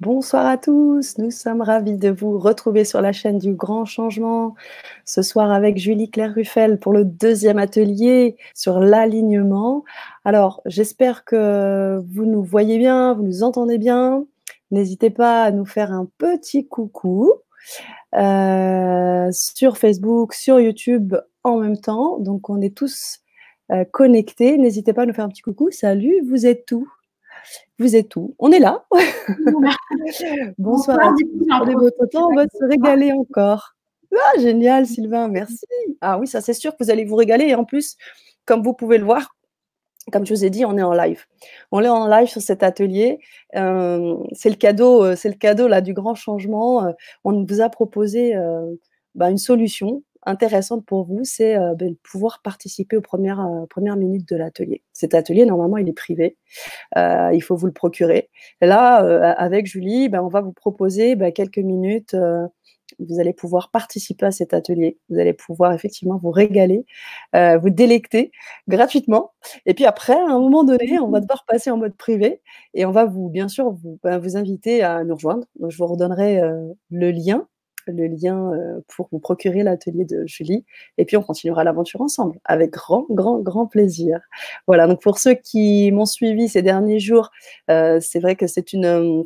Bonsoir à tous, nous sommes ravis de vous retrouver sur la chaîne du Grand Changement. Ce soir avec Julie Claire Ruffel pour le deuxième atelier sur l'alignement. Alors, j'espère que vous nous voyez bien, vous nous entendez bien. N'hésitez pas à nous faire un petit coucou sur Facebook, sur YouTube en même temps. Donc, on est tous connectés. N'hésitez pas à nous faire un petit coucou. Salut, vous êtes où? Vous êtes où? On est là. Bonsoir à tous. Prenez votre temps, on va se régaler encore. Ah, génial, Sylvain, merci. Ah oui, ça c'est sûr que vous allez vous régaler. Et en plus, comme vous pouvez le voir, comme je vous ai dit, on est en live. On est en live sur cet atelier. C'est le cadeau là du grand changement. On vous a proposé une solution intéressante pour vous, c'est de pouvoir participer aux premières minutes de l'atelier. Cet atelier, normalement, il est privé. Il faut vous le procurer. Et là, avec Julie, on va vous proposer quelques minutes. Vous allez pouvoir participer à cet atelier. Vous allez pouvoir effectivement vous régaler, vous délecter gratuitement. Et puis après, à un moment donné, on va devoir passer en mode privé et on va bien sûr vous inviter à nous rejoindre. Donc, je vous redonnerai le lien pour vous procurer l'atelier de Julie. Et puis, on continuera l'aventure ensemble avec grand, grand, grand plaisir. Voilà, donc pour ceux qui m'ont suivi ces derniers jours, c'est vrai que c'est une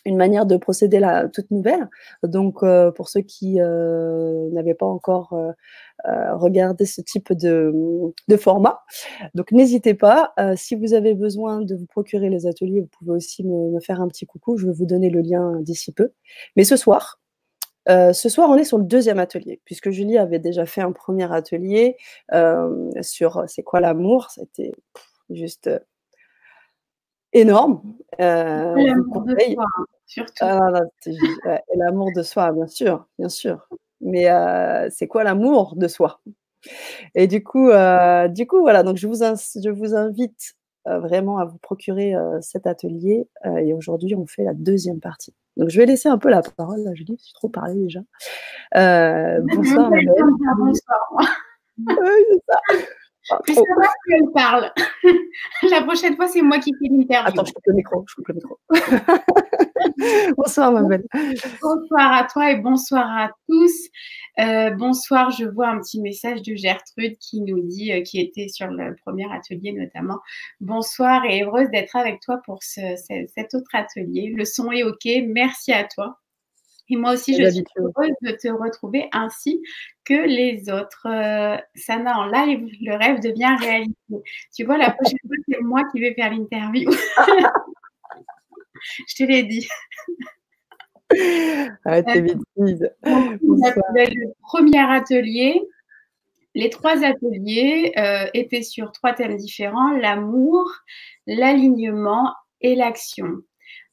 manière de procéder toute nouvelle. Donc, pour ceux qui n'avaient pas encore regardé ce type de format, donc n'hésitez pas. Si vous avez besoin de vous procurer les ateliers, vous pouvez aussi me faire un petit coucou. Je vais vous donner le lien d'ici peu. Mais ce soir, on est sur le deuxième atelier, puisque Julie avait déjà fait un premier atelier sur c'est quoi l'amour. C'était juste énorme. L'amour de soi, surtout. Ouais, l'amour de soi, bien sûr, bien sûr. Mais c'est quoi l'amour de soi? Et du coup, voilà. Donc je vous invite vraiment à vous procurer cet atelier. Et aujourd'hui, on fait la deuxième partie. Donc je vais laisser un peu la parole à Julie, j'ai trop parlé déjà. Bonsoir, Mabel. Bonsoir, moi. Oui, c'est ça. Plus ça va, plus elle parle. La prochaine fois, c'est moi qui fais l'interview. Attends, je coupe le micro. Bonsoir, Mabel. Bonsoir à toi et bonsoir à tous. Bonsoir, je vois un petit message de Gertrude qui nous dit, qui était sur le premier atelier notamment. Bonsoir et heureuse d'être avec toi pour cet autre atelier. Le son est OK, merci à toi. Et moi aussi, je suis heureuse de te retrouver ainsi que les autres. Sana en live, le rêve devient réalité. Tu vois, la prochaine fois, c'est moi qui vais faire l'interview. Je te l'ai dit. Arrête tes bêtises. Le premier atelier, les 3 ateliers étaient sur 3 thèmes différents, l'amour, l'alignement et l'action.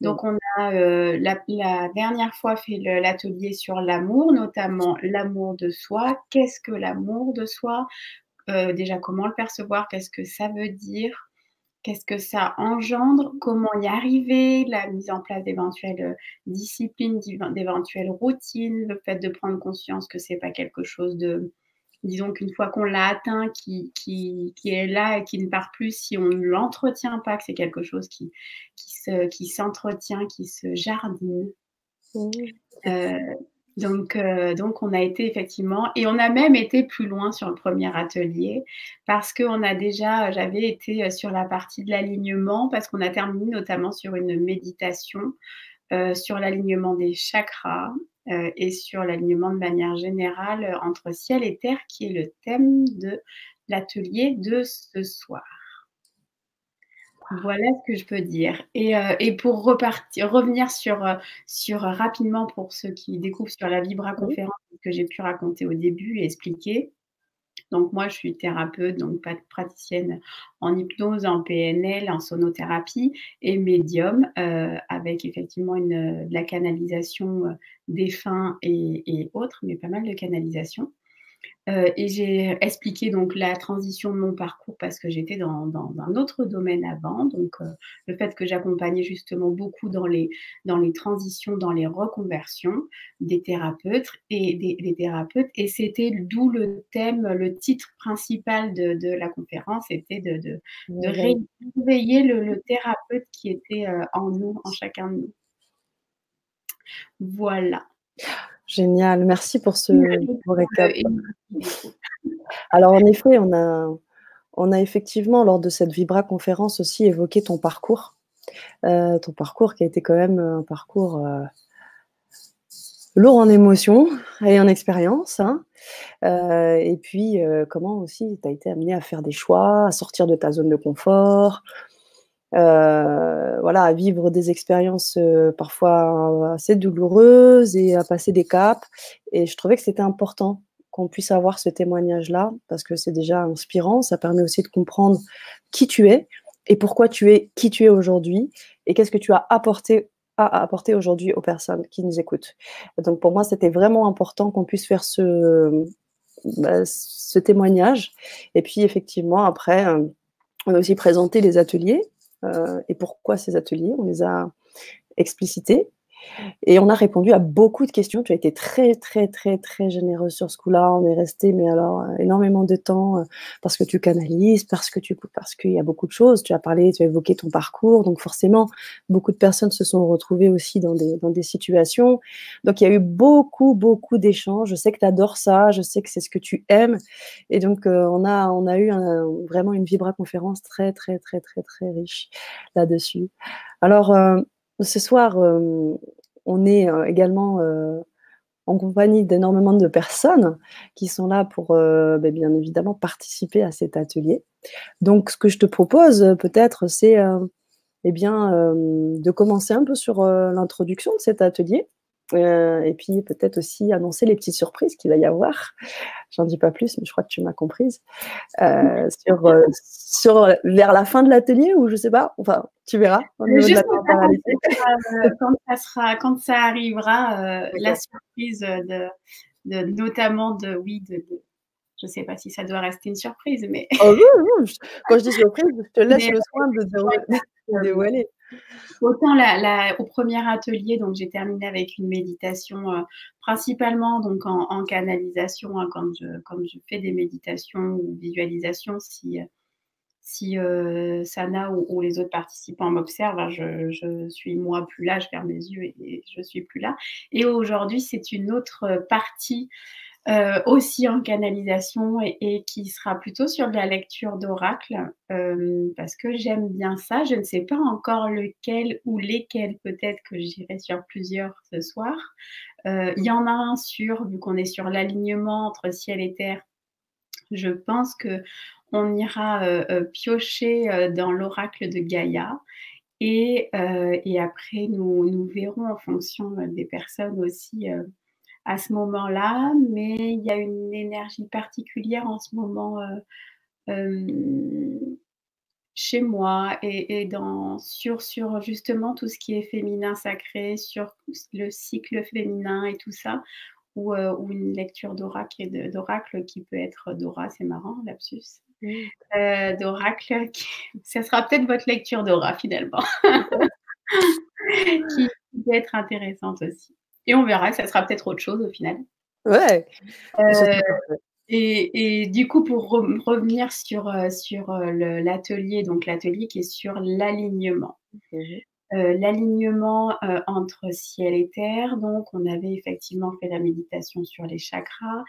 Donc, on a la dernière fois fait l'atelier sur l'amour, notamment l'amour de soi. Qu'est-ce que l'amour de soi? Déjà, comment le percevoir? Qu'est-ce que ça veut dire? Qu'est-ce que ça engendre? Comment y arriver? La mise en place d'éventuelles disciplines, d'éventuelles routines, le fait de prendre conscience que c'est pas quelque chose de, disons qu'une fois qu'on l'a atteint, qui est là et qui ne part plus si on ne l'entretient pas, que c'est quelque chose qui s'entretient, qui se jardine. Donc, on a été effectivement, et on a même été plus loin sur le premier atelier parce que j'avais été sur la partie de l'alignement parce qu'on a terminé notamment sur une méditation sur l'alignement des chakras et sur l'alignement de manière générale entre ciel et terre, qui est le thème de l'atelier de ce soir. Voilà ce que je peux dire. Et pour revenir sur rapidement pour ceux qui découvrent sur la Vibra conférence que j'ai pu raconter au début et expliquer. Donc moi, je suis thérapeute, donc praticienne en hypnose, en PNL, en sonothérapie et médium, avec effectivement de la canalisation défunts et autres, mais pas mal de canalisation. Et j'ai expliqué donc la transition de mon parcours parce que j'étais dans un autre domaine avant. Donc, le fait que j'accompagnais justement beaucoup dans les transitions, dans les reconversions des thérapeutes et des thérapeutes. Et c'était d'où le thème, le titre principal de la conférence était de réveiller le thérapeute qui était en nous, en chacun de nous. Voilà. Génial, merci pour ce Merci beau pour récap. l'écoute. Alors en effet, on a effectivement lors de cette Vibra conférence aussi évoqué ton parcours qui a été quand même un parcours, lourd en émotions et en expérience, hein. Et puis, comment aussi tu as été amenée à faire des choix, à sortir de ta zone de confort, voilà, à vivre des expériences, parfois assez douloureuses et à passer des caps. Et je trouvais que c'était important qu'on puisse avoir ce témoignage-là parce que c'est déjà inspirant. Ça permet aussi de comprendre qui tu es et pourquoi tu es qui tu es aujourd'hui et qu'est-ce que tu as apporté aujourd'hui aux personnes qui nous écoutent. Donc pour moi, c'était vraiment important qu'on puisse faire ce témoignage. Et puis effectivement, après, on a aussi présenté les ateliers et pourquoi ces ateliers. On les a explicités et on a répondu à beaucoup de questions. Tu as été très, très, très, très généreuse sur ce coup-là. On est resté, mais alors, énormément de temps parce que tu canalises, parce qu'il y a beaucoup de choses. Tu as évoqué ton parcours. Donc, forcément, beaucoup de personnes se sont retrouvées aussi dans des situations. Donc, il y a eu beaucoup, beaucoup d'échanges. Je sais que tu adores ça. Je sais que c'est ce que tu aimes. Et donc, on a eu vraiment une Vibra conférence très, très, très, très, très riche là-dessus. Alors, ce soir, on est également en compagnie d'énormément de personnes qui sont là pour, bien évidemment, participer à cet atelier. Donc, ce que je te propose, peut-être, c'est de commencer un peu sur l'introduction de cet atelier. Et puis peut-être aussi annoncer les petites surprises qu'il va y avoir. J'en dis pas plus, mais je crois que tu m'as comprise. Vers la fin de l'atelier ou je sais pas, enfin, tu verras au niveau Je de sais la pas temporalité. quand ça arrivera, la D'accord. surprise notamment je sais pas si ça doit rester une surprise, mais Oh oui, oui, quand je dis surprise, je te laisse mais le soin de dévoiler. autant au premier atelier, donc j'ai terminé avec une méditation principalement donc en canalisation, hein, quand je fais des méditations ou visualisations, si Sana ou les autres participants m'observent, hein, je suis moi plus là, je ferme les yeux et je suis plus là. Et aujourd'hui, c'est une autre partie aussi en canalisation et qui sera plutôt sur de la lecture d'oracle parce que j'aime bien ça. Je ne sais pas encore lequel ou lesquels, peut-être que j'irai sur plusieurs ce soir. Il y en a un vu qu'on est sur l'alignement entre ciel et terre. Je pense que on ira piocher dans l'oracle de Gaïa et après nous verrons en fonction des personnes aussi à ce moment-là, mais il y a une énergie particulière en ce moment chez moi sur justement tout ce qui est féminin sacré, sur le cycle féminin et tout ça, ou une lecture d'oracle qui peut être Dora, c'est marrant, lapsus, Mmh. d'oracle, ça sera peut-être votre lecture Dora finalement, qui peut être intéressante aussi. Et on verra, ça sera peut-être autre chose au final. Ouais, ce Euh, serait parfait. et du coup, pour revenir sur l'atelier, donc l'atelier qui est sur l'alignement. Mmh. L'alignement entre ciel et terre, donc on avait effectivement fait la méditation sur les chakras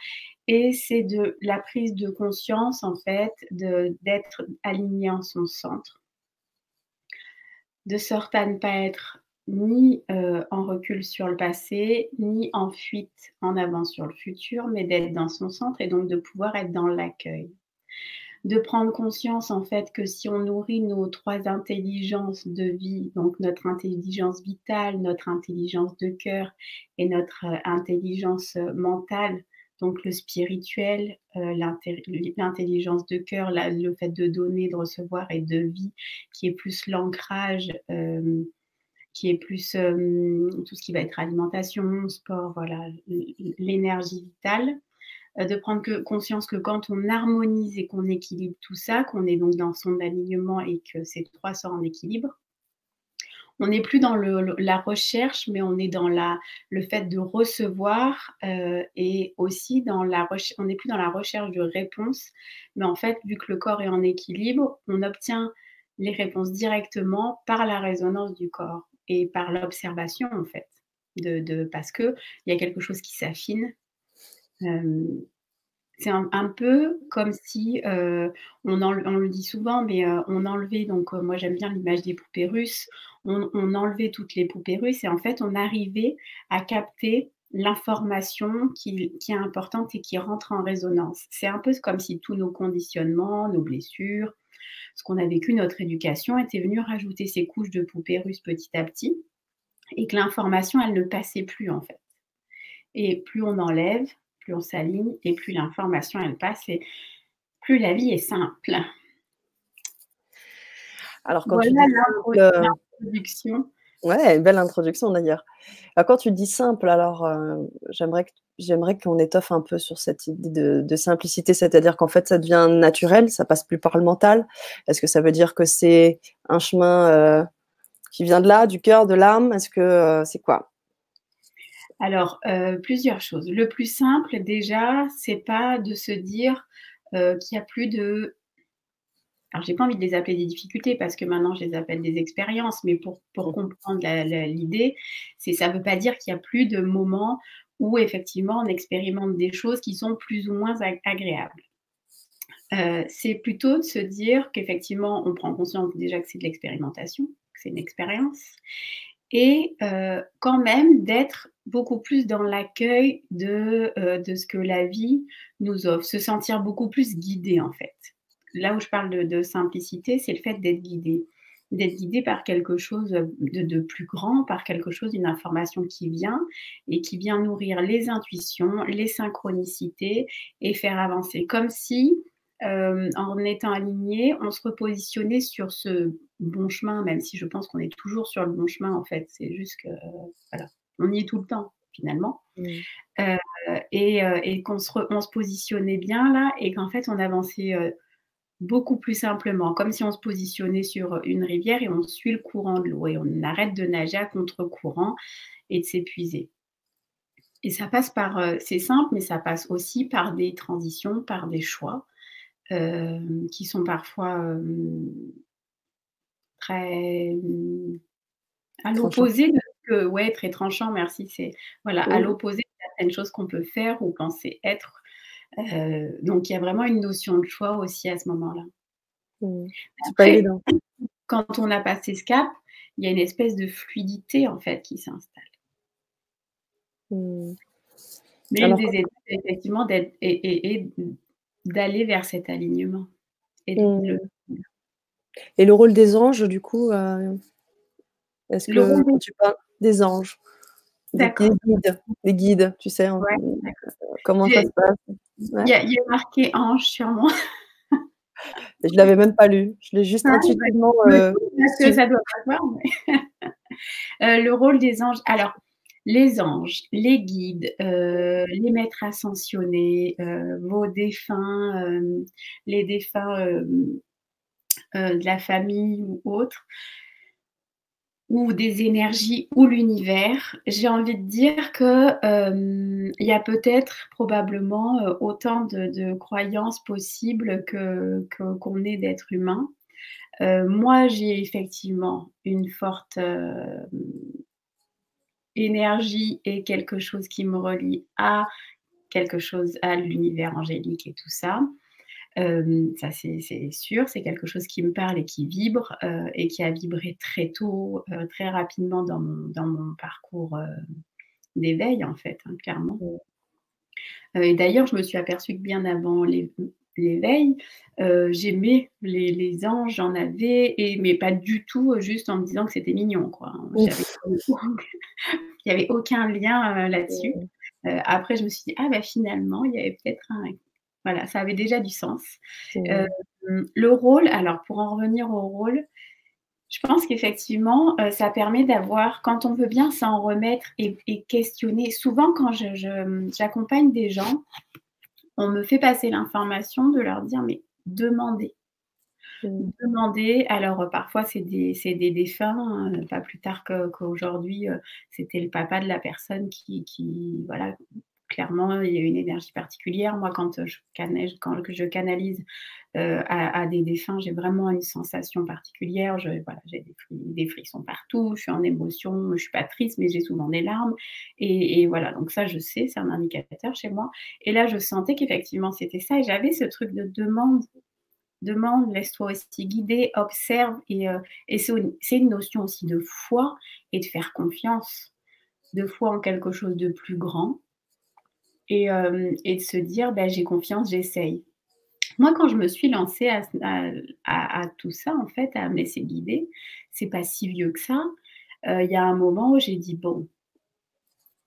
et c'est de la prise de conscience en fait d'être aligné en son centre, de sorte à ne pas être ni en recul sur le passé, ni en fuite en avant sur le futur, mais d'être dans son centre et donc de pouvoir être dans l'accueil. De prendre conscience en fait que si on nourrit nos 3 intelligences de vie, donc notre intelligence vitale, notre intelligence de cœur et notre intelligence mentale, donc le spirituel, l'intelligence de cœur, le fait de donner, de recevoir et de vie qui est plus l'ancrage, qui est plus, tout ce qui va être alimentation, sport, voilà, l'énergie vitale, de prendre conscience que quand on harmonise et qu'on équilibre tout ça, qu'on est donc dans son alignement et que ces 3 sont en équilibre, on n'est plus dans la recherche, mais on est dans le fait de recevoir et aussi on n'est plus dans la recherche de réponses, mais en fait, vu que le corps est en équilibre, on obtient les réponses directement par la résonance du corps et par l'observation en fait. parce qu'il y a quelque chose qui s'affine. C'est un peu comme si, on le dit souvent, mais on enlevait donc moi j'aime bien l'image des poupées russes. On enlevait toutes les poupées russes et en fait, on arrivait à capter l'information qui est importante et qui rentre en résonance. C'est un peu comme si tous nos conditionnements, nos blessures, ce qu'on a vécu, notre éducation était venu rajouter ces couches de poupées russes petit à petit et que l'information, elle ne passait plus, en fait. Et plus on enlève, plus on s'aligne et plus l'information, elle passe et plus la vie est simple. Alors quand tu Voilà dis simple, l'introduction. ouais, belle introduction d'ailleurs. Quand tu dis simple, alors, j'aimerais qu'on étoffe un peu sur cette idée de simplicité, c'est-à-dire qu'en fait, ça devient naturel, ça passe plus par le mental. Est-ce que ça veut dire que c'est un chemin, qui vient de là, du cœur, de l'âme? Est-ce que, c'est quoi? Alors, plusieurs choses. Le plus simple déjà, c'est pas de se dire, qu'il y a plus de alors j'ai pas envie de les appeler des difficultés parce que maintenant je les appelle des expériences, mais pour Mmh. comprendre l'idée, ça veut pas dire qu'il y a plus de moments où effectivement on expérimente des choses qui sont plus ou moins agréables. C'est plutôt de se dire qu'effectivement on prend conscience déjà que c'est de l'expérimentation, que c'est une expérience et quand même d'être beaucoup plus dans l'accueil de ce que la vie nous offre, se sentir beaucoup plus guidé en fait. Là où je parle de simplicité, c'est le fait d'être guidé par quelque chose de plus grand, par quelque chose, une information qui vient et qui vient nourrir les intuitions, les synchronicités et faire avancer. Comme si, en étant aligné, on se repositionnait sur ce bon chemin, même si je pense qu'on est toujours sur le bon chemin en fait. C'est juste que, voilà, on y est tout le temps finalement. Mmh. Et on se positionnait bien là et qu'en fait on avançait beaucoup plus simplement, comme si on se positionnait sur une rivière et on suit le courant de l'eau et on arrête de nager à contre-courant et de s'épuiser. Et ça passe par, c'est simple, mais ça passe aussi par des transitions, par des choix, qui sont parfois, très, à Tranchant. l'opposé de ce que ouais, très tranchant, merci, c'est voilà, à Mmh. l'opposé de certaines choses qu'on peut faire ou penser être. Donc il y a vraiment une notion de choix aussi à ce moment-là. Mmh. C'est pas Après, évident. quand on a passé ce cap, il y a une espèce de fluidité, en fait, qui s'installe. Mmh. Mais une Alors des quand étapes, effectivement, d'être et d'aller vers cet alignement et de mmh et le rôle des anges du coup, est-ce le que rôle des quand tu parles des anges, des d'accord, des guides, tu sais, ouais, d'accord. comment ça J'ai se passe? Ouais, il y a marqué ange sur mon je l'avais même pas lu, je l'ai juste ah bah, intuitivement, je me doute parce que su. ça doit pas se voir, mais le rôle des anges alors, les anges, les guides, les maîtres ascensionnés, vos défunts, les défunts, de la famille ou autres, ou des énergies ou l'univers, j'ai envie de dire que, il y a peut-être probablement, autant de croyances possibles qu'on est d'êtres humains. Moi, j'ai effectivement une forte, énergie et quelque chose qui me relie à quelque chose, à l'univers angélique et tout ça. Ça c'est sûr, c'est quelque chose qui me parle et qui vibre, et qui a vibré très tôt, très rapidement dans mon parcours, d'éveil en fait, hein, clairement. Mmh. Et d'ailleurs, je me suis aperçue que bien avant l'éveil, j'aimais les anges, j'en avais mais pas du tout, juste en me disant que c'était mignon quoi, hein. J'avais il y avait aucun lien, là-dessus. Mmh. Après je me suis dit: «Ah bah finalement, il y avait peut-être un» voilà, ça avait déjà du sens. Mmh. Le rôle, alors pour en revenir au rôle, je pense qu'effectivement, ça permet d'avoir quand on veut bien s'en remettre et questionner. Souvent quand j'accompagne des gens, on me fait passer l'information de leur dire: «Mais demandez, Mmh. demandez». Alors, parfois c'est des défunts, pas plus tard qu'aujourd'hui, c'était le papa de la personne qui voilà, clairement, il y a une énergie particulière. Moi, quand je canalise à des défunts, j'ai vraiment une sensation particulière. Voilà, j'ai des frissons partout, je suis en émotion, je ne suis pas triste, mais j'ai souvent des larmes. Et voilà, donc ça, je sais, c'est un indicateur chez moi. Et là, je sentais qu'effectivement, c'était ça. Et j'avais ce truc de demande, laisse-toi aussi guider, observe. Et c'est une notion aussi de foi et de faire confiance, de foi en quelque chose de plus grand. Et de se dire, bah, j'ai confiance, j'essaye. Moi, quand je me suis lancée à tout ça, en fait, à me laisser guider, c'est pas si vieux que ça. Il y a un moment où j'ai dit: «Bon,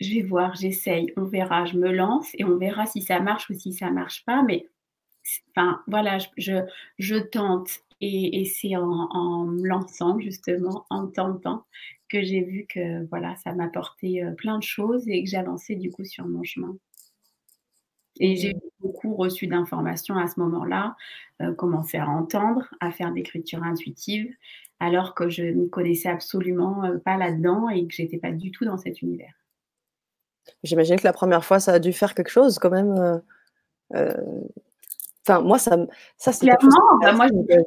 je vais voir, j'essaye, on verra, je me lance et on verra si ça marche ou si ça marche pas». Mais enfin, voilà, je tente et c'est en me lançant justement, en tentant, que j'ai vu que, voilà, ça m'apportait, plein de choses et que j'avançais du coup sur mon chemin. Et j'ai Mmh. beaucoup reçu d'informations à ce moment-là, commencé à entendre, à faire d'écriture intuitive, alors que je n'y connaissais absolument, pas là-dedans et que j'étais pas du tout dans cet univers. J'imagine que la première fois, ça a dû faire quelque chose quand même, heu, enfin moi ça c'est quelque chose qui Clairement, me bah, moi fascine, je quoi.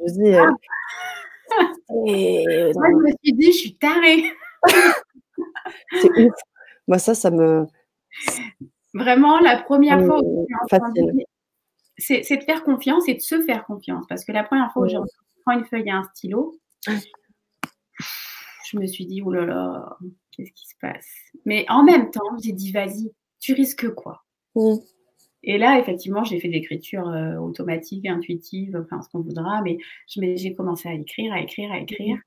Je me dis, moi je me suis dit: «Je suis tarée». c'est ouf. Moi ça me Vraiment la ça première me fois où j'ai fascine. entendu c'est de faire confiance et de se faire confiance parce que la première fois où j'ai Mmh. entendu: «Prends une feuille et un stylo», je me suis dit: «Ouh là là, qu'est-ce qui se passe?» Mais en même temps, j'ai dit: «Vas-y, tu risques quoi?» Mmh. Et là, effectivement, j'ai fait de l'écriture, automatique, intuitive, enfin ce qu'on voudra, mais j'ai commencé à écrire, à écrire, à écrire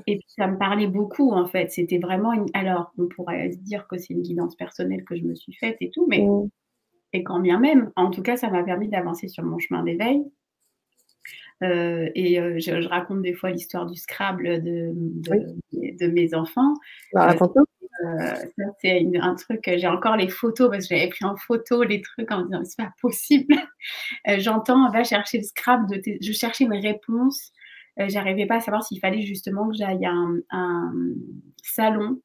et puis ça me parlait beaucoup en fait. C'était vraiment alors on pourrait se dire que c'est une guidance personnelle que je me suis faite et tout, mais Mmh. et quand bien même, en tout cas, ça m'a permis d'avancer sur mon chemin d'éveil, je raconte des fois l'histoire du Scrabble Oui, de mes enfants. bah, Heu raconte-nous. Ça, c'est un truc, j'ai encore les photos parce que j'avais pris en photo les trucs en me disant: «Mais c'est pas possible». J'entends: «Va chercher le scrap de tes», je cherchais une réponse, j'arrivais pas à savoir s'il fallait justement que j'aille à un salon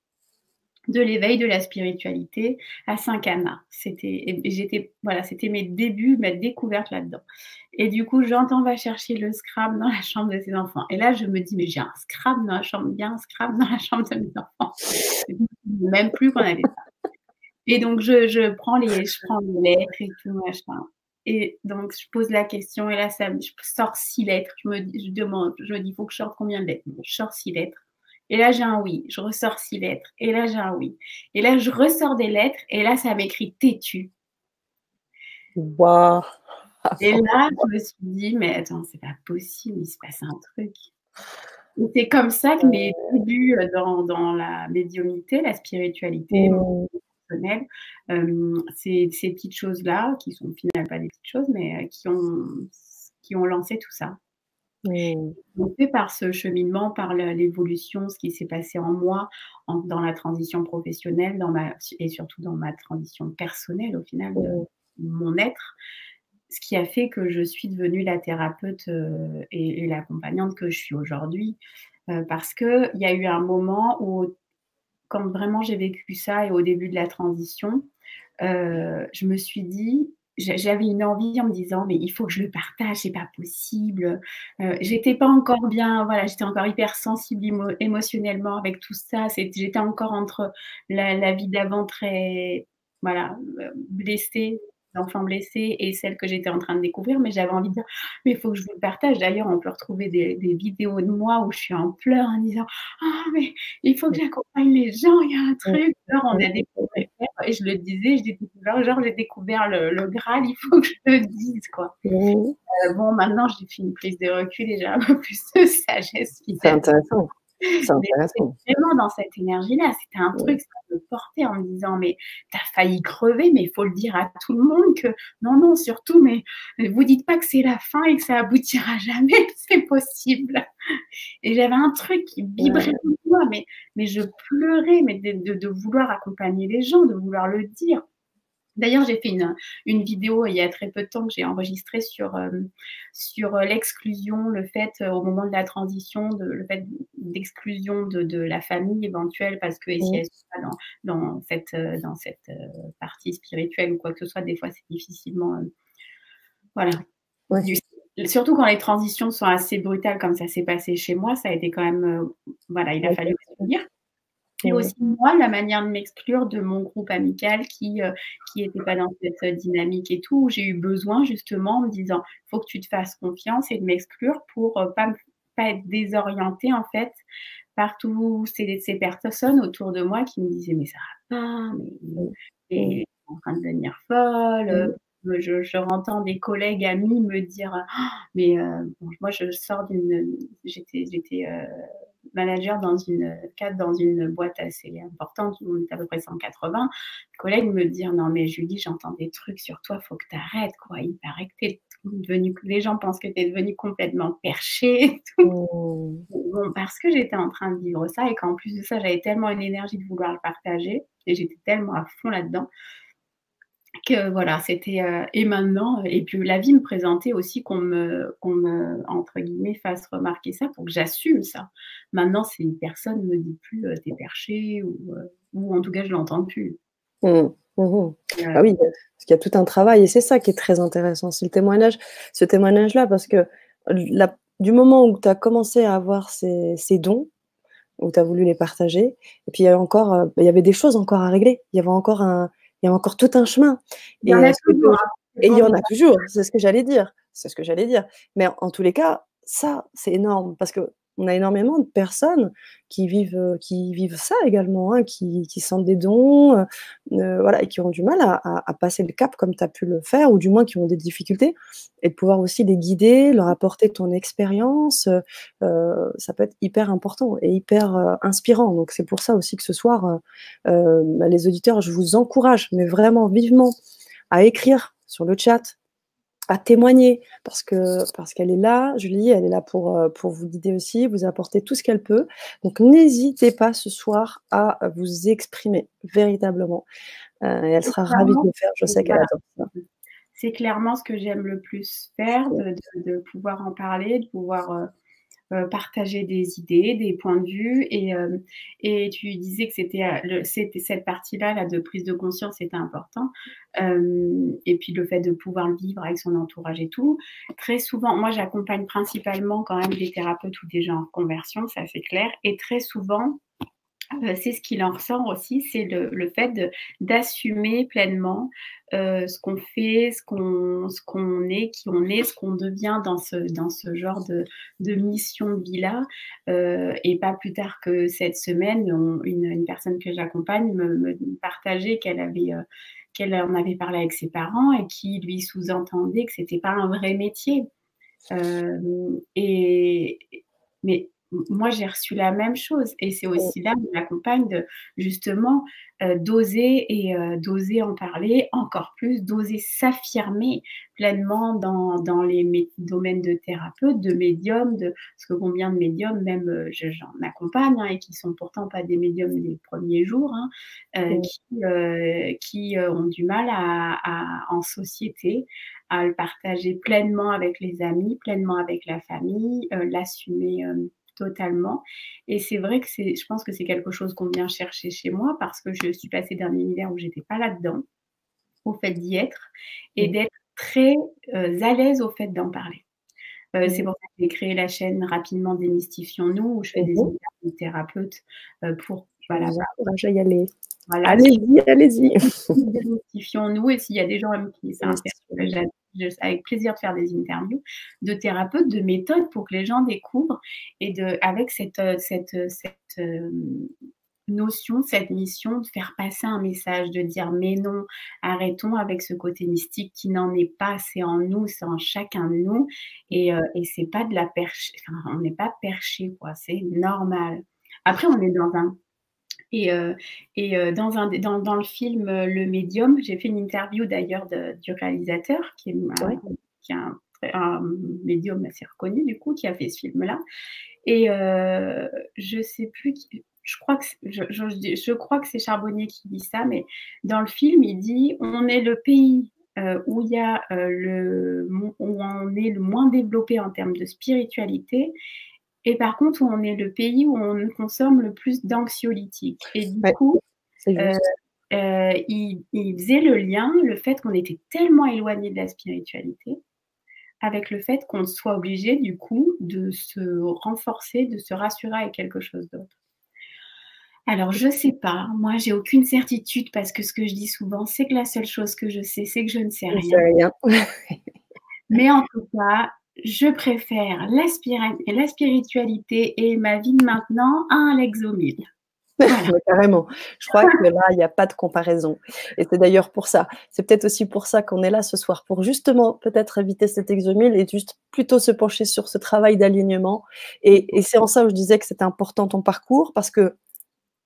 de l'éveil de la spiritualité à Saint-Cana. Et j'étais voilà, c'était mes débuts, ma découverte là-dedans. Et du coup, j'entends: «Va chercher le scrap dans la chambre de tes enfants». Et là, je me dis: «Mais j'ai un scrap dans la chambre, il y a un scrap dans la chambre de mes enfants». Même plus qu'on avait ça. Et donc je prends les lettres et tout machin. Et donc je pose la question et là je sors 6 lettres. Je me dis: «Il faut que je sorte combien de lettres?» Je sors 6 lettres et là j'ai un oui. Je ressors 6 lettres et là j'ai un oui. Et là je ressors des lettres et là ça m'écrit «têtu». Waouh! Et là je me suis dit: «Mais attends, c'est pas possible, il se passe un truc». Et c'est comme ça que mes débuts, dans la médiumnité, la spiritualité, Mmh. personnel, ces petites choses-là, qui sont au final pas des petites choses, mais qui ont lancé tout ça. Mmh. Donc fait par ce cheminement, par l'évolution, ce qui s'est passé en moi, dans la transition professionnelle, et surtout dans ma transition personnelle au final de Mmh. mon être, ce qui a fait que je suis devenue la thérapeute, et l'accompagnante que je suis aujourd'hui. Parce qu'il y a eu un moment où quand vraiment j'ai vécu ça et au début de la transition, je me suis dit j'avais une envie en me disant: «Mais il faut que je le partage, c'est pas possible». J'étais pas encore bien, voilà, j'étais encore hypersensible émotionnellement avec tout ça. J'étais encore entre la vie d'avant très, voilà, blessée, d'enfant blessé et celle que j'étais en train de découvrir, mais j'avais envie de dire: «Mais il faut que je vous le partage». D'ailleurs, on peut retrouver des vidéos de moi où je suis en pleurs en disant: «Ah mais il faut que j'accompagne les gens, il y a un Mmh. truc». Alors on a Mmh. découvert et je le disais, j'ai découvert genre j'ai découvert le Graal, il faut que je le dise quoi. Mmh. Bon maintenant j'ai fait une prise de recul et j'ai un peu plus de sagesse C'est vis-à-vis. intéressant, c'est Mais j'étais intéressant. vraiment dans cette énergie-là, c'était un Mmh. truc, ça me portait en me disant: «Mais tu as failli crever, mais il faut le dire à tout le monde que non, non, surtout, mais vous dites pas que c'est la fin et que ça aboutira jamais, c'est possible». Et j'avais un truc qui vibrait Ouais. en moi, mais je pleurais, mais de vouloir accompagner les gens, de vouloir le dire. D'ailleurs, j'ai fait une vidéo il y a très peu de temps que j'ai enregistrée sur l'exclusion, le fait, au moment de la transition, le fait d'exclusion de la famille éventuelle parce que si Mmh. elles sont pas dans cette, partie spirituelle ou quoi que ce soit, des fois, c'est difficilement, voilà. Ouais. Du Surtout quand les transitions sont assez brutales comme ça s'est passé chez moi, ça a été quand même, voilà, il a Ouais, fallu bien sûr. réagir. Et Mmh. aussi moi, la manière de m'exclure de mon groupe amical qui était pas dans cette, dynamique et tout, où j'ai eu besoin justement en me disant: «Faut que tu te fasses confiance» et de m'exclure pour, pas être désorientée en fait par tous ces personnes autour de moi qui me disaient: «Mais ça va pas, Mmh. mais Mmh. tu es en train de devenir folle», Mmh. je entends des collègues amis me dire: «Mais» bon, moi je sors j'étais, manager dans une cadre dans une boîte assez importante, on est à peu près 180. Collègues me dire: «Non mais Julie, j'entends des trucs sur toi, faut que tu arrêtes quoi. Il paraît que tu es devenue les gens pensent que tu es devenue complètement perchée et tout». Mmh. Bon, parce que j'étais en train de vivre ça et qu'en plus de ça, j'avais tellement une énergie de vouloir le partager et j'étais tellement à fond là-dedans que voilà, c'était, et maintenant et puis la vie me présentait aussi qu'on me, entre guillemets, «fasse remarquer» ça pour que j'assume ça. Maintenant, si une personne me dit plus, «Tu es perché» ou en tout cas je l'entends plus. Mmh. Mmh. Bah, oui, Heu, parce qu'il y a tout un travail et c'est ça qui est très intéressant, c'est le témoignage ce témoignage-là parce que la du moment où tu as commencé à avoir ces dons, où tu as voulu les partager et puis il y a encore, il y avait des choses encore à régler. Il y avait encore tout un chemin il y en et a ce que tu es toujours, aujour hein, c'est et il pour y en ça. a toujours, c'est ce que j'allais dire, c'est ce que j'allais dire. Mais en tous les cas, ça, c'est énorme parce qu'on a énormément de personnes qui vivent ça également, hein, qui sentent des dons, voilà et qui ont du mal à passer le cap comme tu as pu le faire ou du moins qui ont des difficultés et de pouvoir aussi les guider, leur apporter ton expérience, ça peut être hyper important et hyper, inspirant. Donc c'est pour ça aussi que ce soir, bah, les auditeurs, je vous encourage, mais vraiment vivement à écrire sur le chat, à témoigner parce qu'elle est là, Julie, elle est là pour vous guider aussi, vous apporter tout ce qu'elle peut. Donc n'hésitez pas ce soir à vous exprimer véritablement, et elle C'est sera ravie de clairement le faire. Je sais qu'elle voilà. adore ça. C'est clairement ce que j'aime le plus faire, de pouvoir en parler, de pouvoir, partager des idées, des points de vue et tu disais que c'était cette partie-là, là, de prise de conscience était important, et puis le fait de pouvoir le vivre avec son entourage et tout. Très souvent moi, j'accompagne principalement quand même des thérapeutes ou des gens en reconversion, ça c'est clair et très souvent, c'est ce qu'il en ressort aussi, c'est le fait d'assumer pleinement, ce qu'on fait, ce qu'on est, qui on est, ce qu'on devient dans ce genre de mission de vie-là, et pas plus tard que cette semaine, une personne que j'accompagne me partageait qu'elle en avait parlé avec ses parents et qui lui sous-entendait que c'était pas un vrai métier. Et mais moi, j'ai reçu la même chose et c'est Mmh, aussi là où j'accompagne de justement, d'oser d'oser en parler encore plus, d'oser s'affirmer pleinement dans les domaines de thérapeute, de médium, parce que combien de médiums même, j'en accompagne, hein, et qui sont pourtant pas des médiums des premiers jours, hein, mmh, qui ont du mal en société à le partager pleinement avec les amis, pleinement avec la famille, l'assumer, totalement et c'est vrai que je pense que c'est quelque chose qu'on vient chercher chez moi parce que je suis passée d'un univers où j'étais pas là-dedans, au fait d'y être et mmh, d'être très, à l'aise au fait d'en parler. C'est mmh. pour ça que j'ai créé la chaîne rapidement Démystifions-nous où je fais Mmh des mh. interviews de thérapeutes, pour Je voilà, vous encourage à y aller. voilà, Allez-y, allez-y. démystifions-nous et s'il y a des gens qui ça intéresse, Démystifions-nous. avec plaisir de faire des interviews de thérapeutes, de méthodes pour que les gens découvrent et avec cette notion, cette mission de faire passer un message, de dire: «Mais non, arrêtons avec ce côté mystique qui n'en est pas, c'est en nous, c'est en chacun de nous et c'est pas de la perche enfin, on n'est pas perché quoi, c'est normal». Après on est dans un et dans le film, Le Médium, j'ai fait une interview d'ailleurs du réalisateur Ouais. qui est un médium assez reconnu du coup, qui a fait ce film-là et je sais plus qui je crois que je crois que c'est Charbonnier qui dit ça, mais dans le film, il dit: «On est le pays, où il y a, où on est le moins développé en termes de spiritualité et par contre, où on est le pays où on consomme le plus d'anxiolytiques» et du Ouais, coup, c'est heu juste. il faisait le lien, le fait qu'on était tellement éloignés de la spiritualité, avec le fait qu'on soit obligé du coup de se renforcer, de se rassurer avec quelque chose d'autre. Alors je sais pas, moi j'ai aucune certitude parce que ce que je dis souvent, c'est que la seule chose que je sais, c'est que je ne sais J'en sais rien. rien. Mais en tout cas, je préfère la spiritualité et ma vie de maintenant à un Lexomil. Voilà. Ouais, carrément. Je crois que là, il y a pas de comparaison et c'est d'ailleurs pour ça. C'est peut-être aussi pour ça qu'on est là ce soir, pour justement peut-être éviter cet exomile et juste plutôt se pencher sur ce travail d'alignement et c'est en ça où je disais que c'était important ton parcours parce que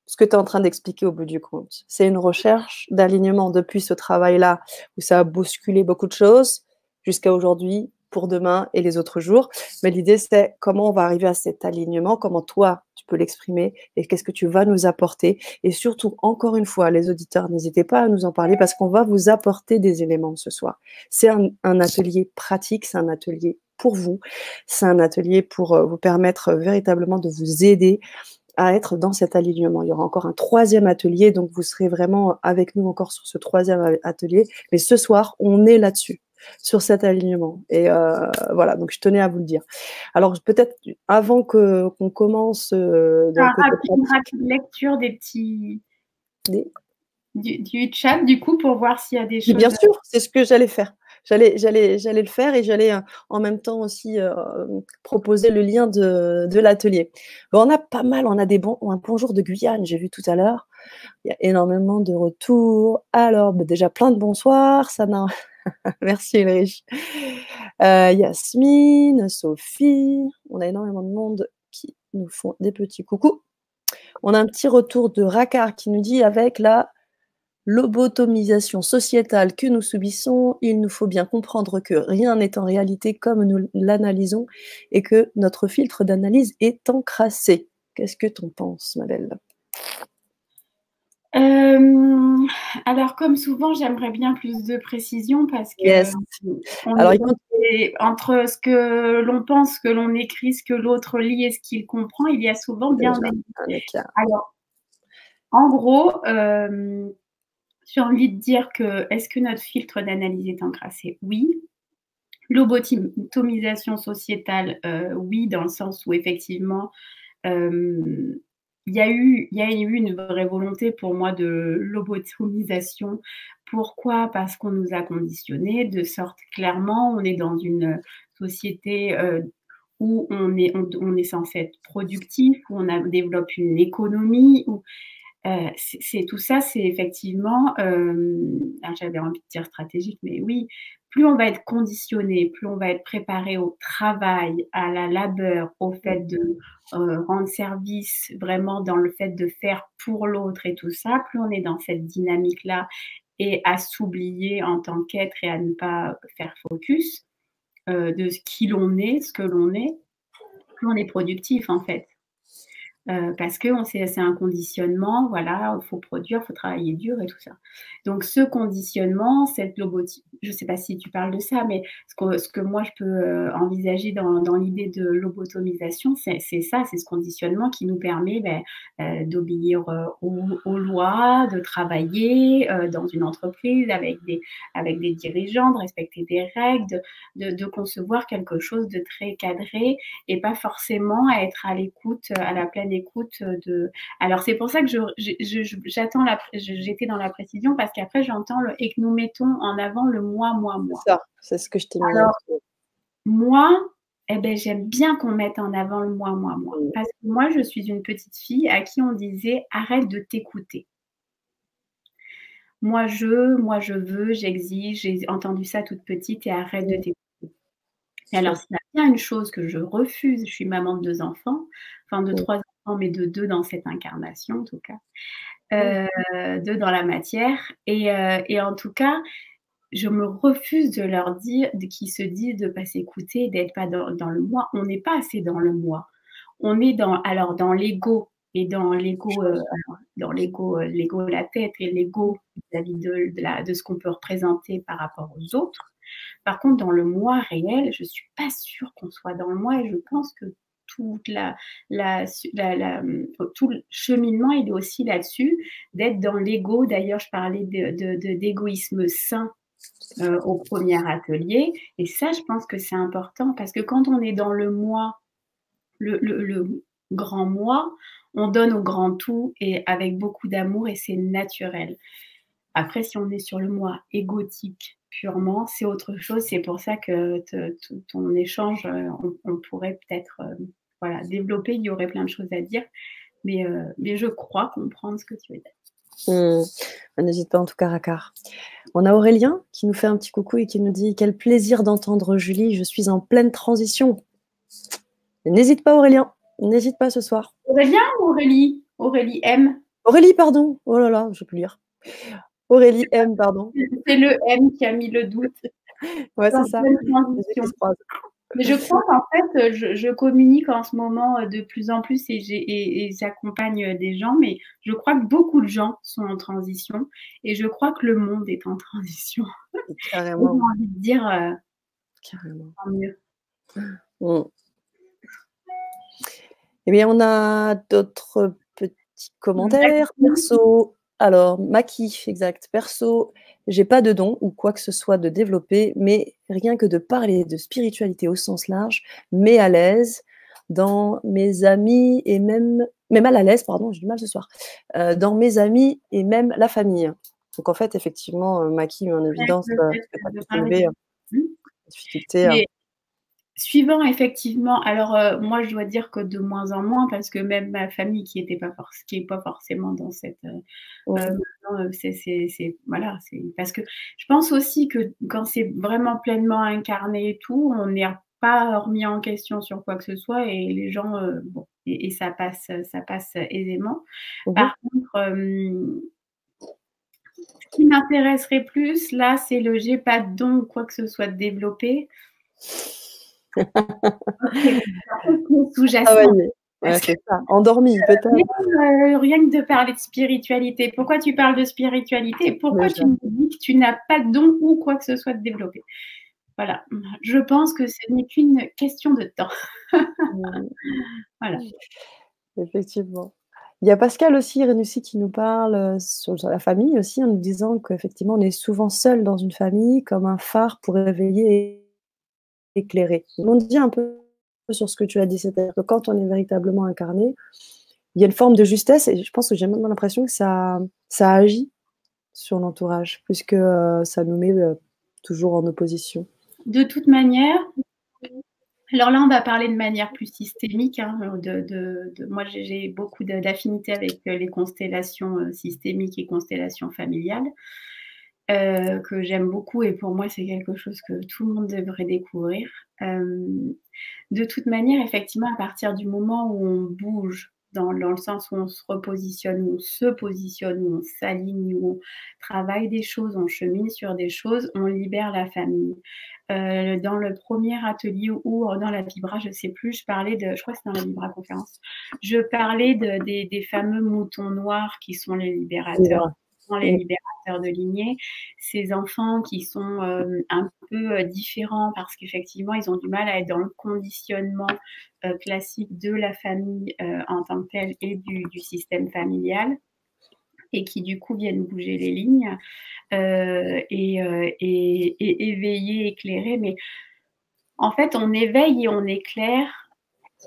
ce que tu es en train d'expliquer au bout du compte, c'est une recherche d'alignement depuis ce travail-là où ça a bousculé beaucoup de choses jusqu'à aujourd'hui, pour demain et les autres jours. Mais l'idée, c'est comment on va arriver à cet alignement, comment toi, tu peux l'exprimer et qu'est-ce que tu vas nous apporter. Et surtout, encore une fois, les auditeurs, n'hésitez pas à nous en parler parce qu'on va vous apporter des éléments ce soir. C'est un atelier pratique, c'est un atelier pour vous, c'est un atelier pour vous permettre véritablement de vous aider à être dans cet alignement. Il y aura encore un troisième atelier, donc vous serez vraiment avec nous encore sur ce troisième atelier. Mais ce soir, on est là-dessus, sur cet alignement. Et voilà, donc je tenais à vous le dire. Alors peut-être avant qu'on commence dans le côté Une pratique, rapide lecture des petits des- du chat du coup pour voir s'il y a des mais bien choses. sûr, c'est ce que j'allais faire. J'allais le faire et j'allais en même temps aussi proposer le lien de l'atelier. Bon, on a pas mal, on a un bonjour de Guyane, j'ai vu tout à l'heure. Il y a énormément de retours. Alors, bah, déjà plein de bonsoirs, Sana. Merci Ulrich. Yasmine, Sophie. On a énormément de monde qui nous font des petits coucous. On a un petit retour de Rakar qui nous dit avec la lobotomisation sociétale que nous subissons, il nous faut bien comprendre que rien n'est en réalité comme nous l'analysons et que notre filtre d'analyse est encrassé. Qu'est-ce que tu en penses, ma belle? Alors comme souvent, j'aimerais bien plus de précision parce que Yes. Alors, on est entre ce que l'on pense, ce que l'on écrit, ce que l'autre lit et ce qu'il comprend, il y a souvent bien déjà des. un écart. Alors, en gros, j'ai envie de dire que est-ce que notre filtre d'analyse est encrassé? Oui. Lobotomisation sociétale, oui, dans le sens où effectivement, hem, il y a eu une vraie volonté pour moi de lobotomisation. Pourquoi? Parce qu'on nous a conditionnés de sorte clairement, on est dans une société, où on est censé être productif, où développe une économie, où c'est tout ça, c'est effectivement, alors j'avais envie de dire stratégique, mais oui, plus on va être conditionné, plus on va être préparé au travail, à la labeur, au fait de, rendre service vraiment dans le fait de faire pour l'autre et tout ça, plus on est dans cette dynamique-là et à s'oublier en tant qu'être et à ne pas faire focus, de qui l'on est, ce que l'on est, plus on est productif en fait. Parce que c'est un conditionnement, voilà, il faut produire, il faut travailler dur et tout ça. Donc ce conditionnement, cette loboti je ne sais pas si tu parles de ça, mais ce que moi je peux, envisager dans l'idée de lobotomisation, c'est ça, c'est ce conditionnement qui nous permet, d'obéir, aux lois, de travailler, dans une entreprise avec des dirigeants, de respecter des règles, de concevoir quelque chose de très cadré et pas forcément à être à l'écoute, à la pleine écoute de. Alors c'est pour ça que j'étais dans la précision parce qu'après j'entends et que nous mettons en avant le moi, moi, C'est moi. ça, c'est ce que je t'ai mis en Alors dessous. moi, eh ben, j'aime bien qu'on mette en avant le moi, moi, moi. Mmh. Parce que moi, je suis une petite fille à qui on disait arrête de t'écouter. Moi je veux, j'exige, j'ai entendu ça toute petite et arrête de Mmh. t'écouter. Et alors, Sûr. s'il y a bien une chose que je refuse, je suis maman de 2 enfants, enfin de Mmh. 3 enfants, mais de 2 dans cette incarnation en tout cas, Mmh. 2 dans la matière et en tout cas, je me refuse de leur dire qui se disent de pas s'écouter, d'être pas dans le moi. On n'est pas assez dans le moi. On est dans l'ego et dans l'ego, l'ego, la tête et l'ego vis-à-vis de ce qu'on peut représenter par rapport aux autres. Par contre, dans le moi réel, je suis pas sûre qu'on soit dans le moi et je pense que toute tout le cheminement, il est aussi là-dessus, d'être dans l'ego. D'ailleurs, je parlais d'égoïsme sain au premier atelier. Et ça, je pense que c'est important parce que quand on est dans le moi, le grand moi, on donne au grand tout et avec beaucoup d'amour et c'est naturel. Après, si on est sur le moi égotique purement, c'est autre chose. C'est pour ça que ton échange, on pourrait peut-être voilà, développer. Il y aurait plein de choses à dire, mais je crois comprendre ce que tu veux dire. N'hésite pas en tout cas, Rakar. On a Aurélien qui nous fait un petit coucou et qui nous dit: quel plaisir d'entendre Julie, je suis en pleine transition. N'hésite pas, Aurélien, n'hésite pas ce soir. Aurélien ou Aurélie? Aurélie M. Aurélie, pardon. Oh là là, je peux lire. Aurélie M, pardon. C'est le M qui a mis le doute. Ouais, c'est ça. Mais je crois qu'en fait, je communique en ce moment de plus en plus et j'accompagne des gens, mais je crois que beaucoup de gens sont en transition et je crois que le monde est en transition. Carrément. J'ai envie de dire carrément. Tant mieux. Eh bien, on a d'autres petits commentaires. Perso, alors, Maki, exact. Perso, j'ai pas de don ou quoi que ce soit de développer, mais rien que de parler de spiritualité au sens large, mais à l'aise dans mes amis et même mal à l'aise, pardon, j'ai du mal ce soir, dans mes amis et même la famille. Donc, en fait, effectivement, Maki met en évidence difficulté. Suivant effectivement, alors moi je dois dire que de moins en moins parce que même ma famille qui est pas forcément dans cette voilà, c'est parce que je pense aussi que quand c'est vraiment pleinement incarné et tout, on n'est pas remis en question sur quoi que ce soit et les gens bon et ça passe aisément. Par contre, ce qui m'intéresserait plus là, c'est le j'ai pas de don ou quoi que ce soit de développer. Sous-jacent. Ouais, c'est ça. Endormi, peut-être. Rien que de parler de spiritualité. Pourquoi tu parles de spiritualité? Pourquoi tu me dis que tu n'as pas de don ou quoi que ce soit de développer? Voilà. Je pense que ce n'est qu'une question de temps. Voilà. Effectivement. Il y a Pascal aussi, Renussi, qui nous parle sur la famille aussi, en nous disant qu'effectivement, on est souvent seul dans une famille, comme un phare pour éveiller et éclairer. On dit un peu sur ce que tu as dit, c'est-à-dire que quand on est véritablement incarné, il y a une forme de justesse, et je pense que j'ai même l'impression que ça agit sur l'entourage, puisque ça nous met toujours en opposition. De toute manière, alors là, on va parler de manière plus systémique. Hein, moi, j'ai beaucoup d'affinité avec les constellations systémiques et constellations familiales, que j'aime beaucoup et pour moi, c'est quelque chose que tout le monde devrait découvrir. De toute manière, effectivement, à partir du moment où on bouge, dans le sens où on se repositionne, où on se positionne, où on s'aligne, où on travaille des choses, on chemine sur des choses, on libère la famille. Dans le premier atelier ou dans la Vibra, je sais plus, je parlais je crois que c'est dans la Vibra conférence, je parlais des fameux moutons noirs qui sont les libérateurs. Les libérateurs de lignée, ces enfants qui sont un peu différents parce qu'effectivement, ils ont du mal à être dans le conditionnement classique de la famille en tant que telle et du système familial et qui du coup viennent bouger les lignes et éveiller, éclairer. Mais en fait, on éveille et on éclaire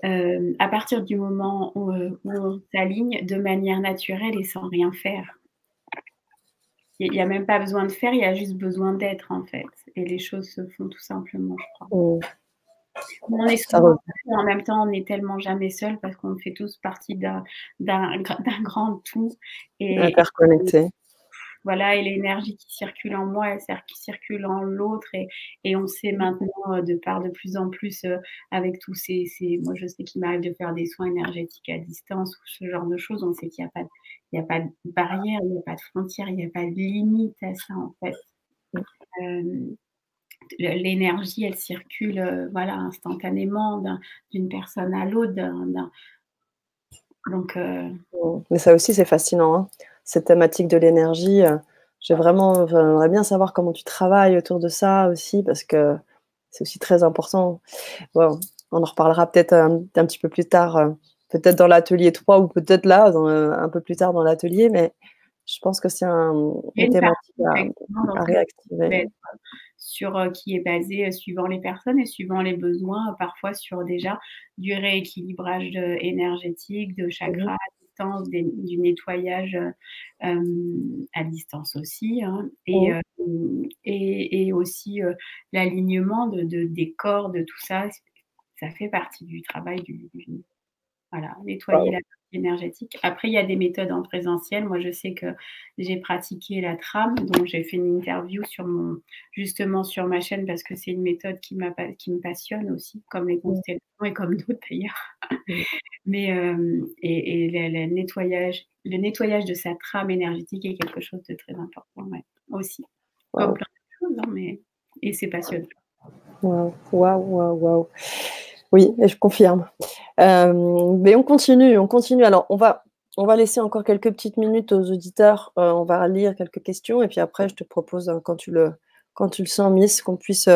à partir du moment où on s'aligne de manière naturelle et sans rien faire. Il n'y a même pas besoin de faire, il y a juste besoin d'être, en fait. Et les choses se font tout simplement, je crois. On est souvent seul, en même temps, on n'est tellement jamais seul parce qu'on fait tous partie d'un grand tout. Interconnecté. Voilà, et l'énergie qui circule en moi, elle qui circule en l'autre. Et on sait maintenant, de plus en plus, avec tous moi, je sais qu'il m'arrive de faire des soins énergétiques à distance ou ce genre de choses. On sait qu'il n'y a pas de barrière, il n'y a pas de frontière, il n'y a pas de limite à ça, en fait. L'énergie, elle circule, voilà, instantanément d'une personne à l'autre, Donc, Mais ça aussi, c'est fascinant, hein. Cette thématique de l'énergie, j'aimerais bien savoir comment tu travailles autour de ça aussi, parce que c'est aussi très important. Bon, on en reparlera peut-être un petit peu plus tard, peut-être dans l'atelier 3 ou peut-être là, un peu plus tard dans l'atelier, mais je pense que c'est il y a une une thématique partie effectivement dans à ce que réactiver. va être sur, qui est basée, suivant les personnes et suivant les besoins, parfois sur déjà du rééquilibrage, énergétique, de Mmh. chakras à distance, du nettoyage, à distance aussi, hein, Mmh. et aussi, l'alignement des corps, de tout ça, ça fait partie du travail du voilà, nettoyer Waouh. la partie énergétique. Après, il y a des méthodes en présentiel. Moi, je sais que j'ai pratiqué la trame, donc j'ai fait une interview justement sur ma chaîne parce que c'est une méthode qui me passionne aussi, comme les Mmh. constellations et comme d'autres d'ailleurs. Mmh. Mais et le nettoyage de sa trame énergétique est quelque chose de très important, ouais, aussi. Comme Waouh. plein de choses, hein, mais et c'est passionnant. Waouh, waouh, waouh, waouh. Oui, et je confirme. Mais on continue. Alors, on va laisser encore quelques petites minutes aux auditeurs. On va lire quelques questions et puis après, je te propose, quand tu le sens, Miss, qu'on puisse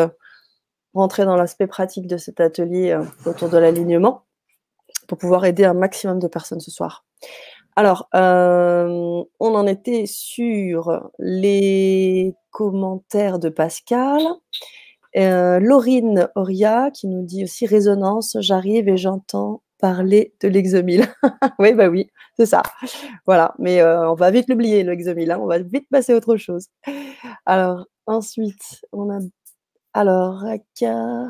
rentrer dans l'aspect pratique de cet atelier autour de l'alignement pour pouvoir aider un maximum de personnes ce soir. Alors, on en était sur les commentaires de Pascal. Laurine Oria qui nous dit aussi résonance, j'arrive et j'entends parler de l'exomile. Oui, bah oui, c'est ça. Voilà, mais on va vite l'oublier, le exomile, hein, on va vite passer à autre chose. Alors, ensuite, on a alors Raka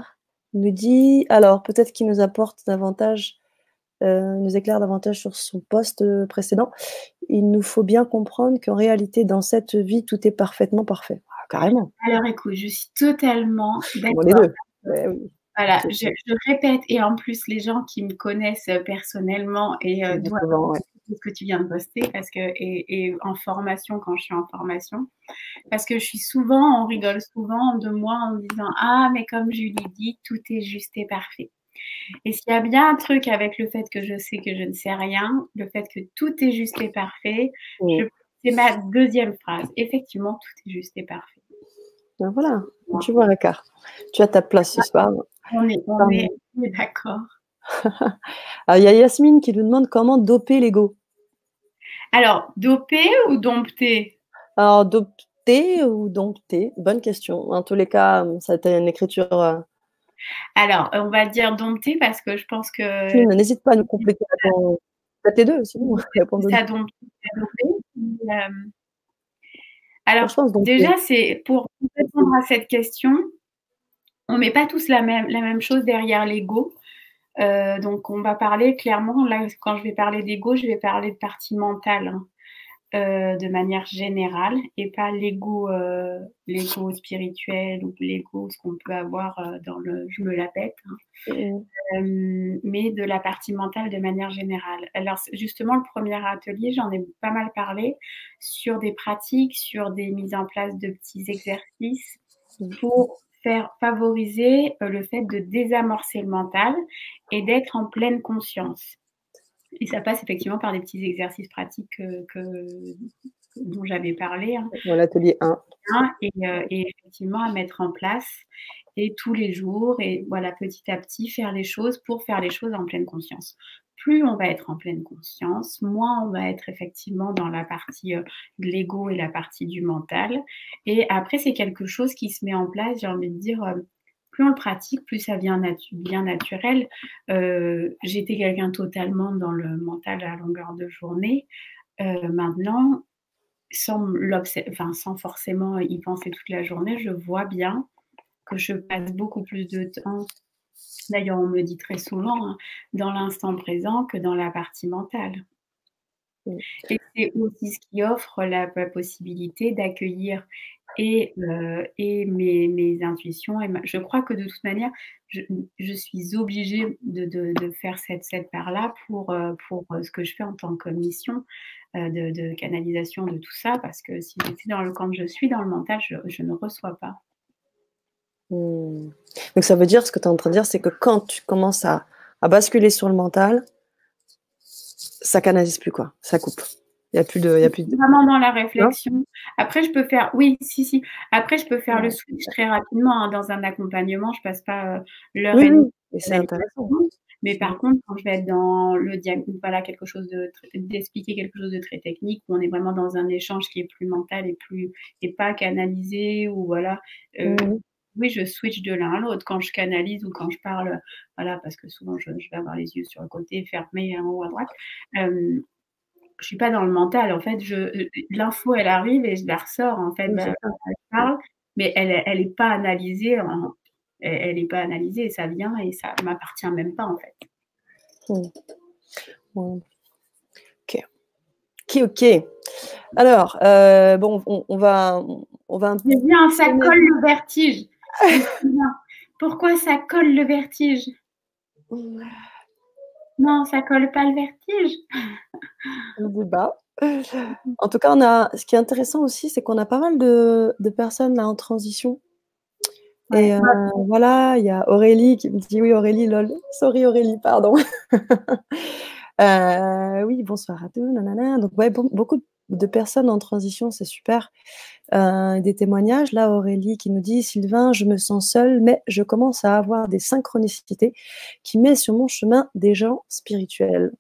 nous dit alors peut-être qu'il nous apporte davantage, nous éclaire davantage sur son poste, précédent. Il nous faut bien comprendre qu'en réalité, dans cette vie, tout est parfaitement parfait. Ah, carrément, Alors écoute, je suis totalement bon les d'accord. 2. Ouais, oui, Voilà, c'est je répète et en plus les gens qui me connaissent, personnellement et tu le dis doivent souvent, ouais. ce que tu viens de poster parce que et en formation, quand je suis en formation, parce que on rigole souvent de moi en me disant: «Ah mais comme Julie dit, tout est juste et parfait» et s'il y a bien un truc avec le fait que je sais que je ne sais rien, le fait que tout est juste et parfait, je Mmh. c'est ma deuxième phrase. Effectivement, tout est juste et parfait. Ben voilà, tu vois Raka, tu as ta place ce soir On parmi est nous. on est d'accord. Alors il y a Yasmine qui nous demande comment doper l'ego. Alors, doper ou dompter? Alors dompter ou dompter? Bonne question. En tous les cas, ça a été une écriture, Alors, on va dire dompter parce que je pense que Yasmine, n'hésite pas à nous compléter à ton faites les 2 sinon répondre aux 2. ça dompe ça dompter. Moi Alors je pense dompter. déjà, c'est pour répondre à cette question, on met pas tous la même chose derrière l'ego. Donc on va parler clairement là, quand je vais parler d'ego, je vais parler de partie mentale, hein. De manière générale et pas l'ego spirituel ou l'ego, ce qu'on peut avoir dans le je me la pète, hein, Mmh. mais de la partie mentale de manière générale. Alors justement, le premier atelier, j'en ai pas mal parlé sur des pratiques, sur des mises en place de petits exercices Mmh. pour faire favoriser le fait de désamorcer le mental et d'être en pleine conscience. Et ça passe effectivement par des petits exercices pratiques dont j'avais parlé, hein, Dans l'atelier 1. et effectivement à mettre en place et tous les jours et voilà, petit à petit faire les choses pour faire les choses en pleine conscience. Plus on va être en pleine conscience, moins on va être effectivement dans la partie, de l'ego et la partie du mental et après c'est quelque chose qui se met en place, j'ai envie de dire, plus on le pratique, plus ça vient bien naturel. J'étais quelqu'un totalement dans le mental à longueur de journée. Maintenant, sans forcément y penser toute la journée, je vois bien que je passe beaucoup plus de temps, d'ailleurs on me le dit très souvent, hein, dans l'instant présent que dans la partie mentale. Mmh. Et c'est aussi ce qui offre la possibilité d'accueillir et mes intuitions et je crois que de toute manière, je suis obligée de faire cette part-là pour ce que je fais en tant que mission, de canalisation de tout ça parce que si j'étais quand je suis dans le mental, je ne reçois pas. Mmh. Donc ça veut dire ce que tu es en train de dire, c'est que quand tu commences à basculer sur le mental, ça canalise plus, quoi. Ça coupe. Il y a plus de Vraiment dans la non? réflexion. Après, je peux faire oui, si. Après, je peux faire le Ouais. switch très rapidement, hein. Dans un accompagnement, je passe pas, l'heure Oui, et demie oui, et c'est avec intéressant. personne. Mais Mmh. par contre, quand je vais être dans le voilà, quelque chose d'expliquer quelque chose de très technique, où on est vraiment dans un échange qui est plus mental et pas canalisé ou voilà, Mmh mh. oui, je switch de l'un à l'autre. Quand je canalise ou quand je parle, voilà, parce que souvent je vais avoir les yeux sur le côté, fermés en haut à droite, hem je suis pas dans le mental, en fait, l'info, elle arrive et je la ressors, en fait, Oui, c'est ça. elle Mmh. parle, mais elle est pas analysée elle est pas analysée, ça vient et ça m'appartient même pas, en fait. Mmh. Ouais. OK. OK, OK. Alors, bon, on va un Mais bien, peu ça colle le vertige. Mais c'est bien. Pourquoi ça colle le vertige? Non, ça colle pas le vertige. le débat. En tout cas, on a ce qui est intéressant aussi, c'est qu'on a pas mal de personnes là en transition et Ouais, bah, voilà, il y a Aurélie qui me dit: «Oui Aurélie, lol». Sorry Aurélie, pardon. Oui, bonsoir à tous, nanana. Donc ouais, beaucoup de personnes en transition, c'est super. Des témoignages, là, Aurélie qui nous dit: «Sylvain, je me sens seule, mais je commence à avoir des synchronicités qui met sur mon chemin des gens spirituels».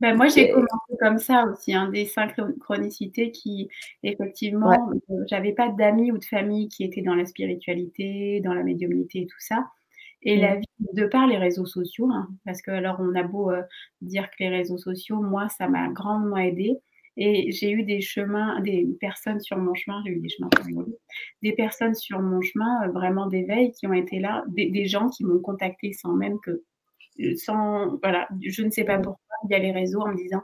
bah, moi, j'ai OK. commencé comme ça aussi, hein, des synchronicités qui Ouais. effectivement, j'avais pas d'amis ou de famille qui étaient dans la spiritualité, dans la médiumnité et tout ça. Et Mmh. la vie de par les réseaux sociaux, hein, parce que alors on a beau, dire que les réseaux sociaux, moi, ça m'a grandement aidée et j'ai eu des personnes sur mon chemin, j'ai eu des chemins pas rigolos, des personnes sur mon chemin, vraiment d'éveil qui ont été là, des gens qui m'ont contactée sans même que sans voilà, je ne sais pas Mmh. pourquoi, via les réseaux en me disant: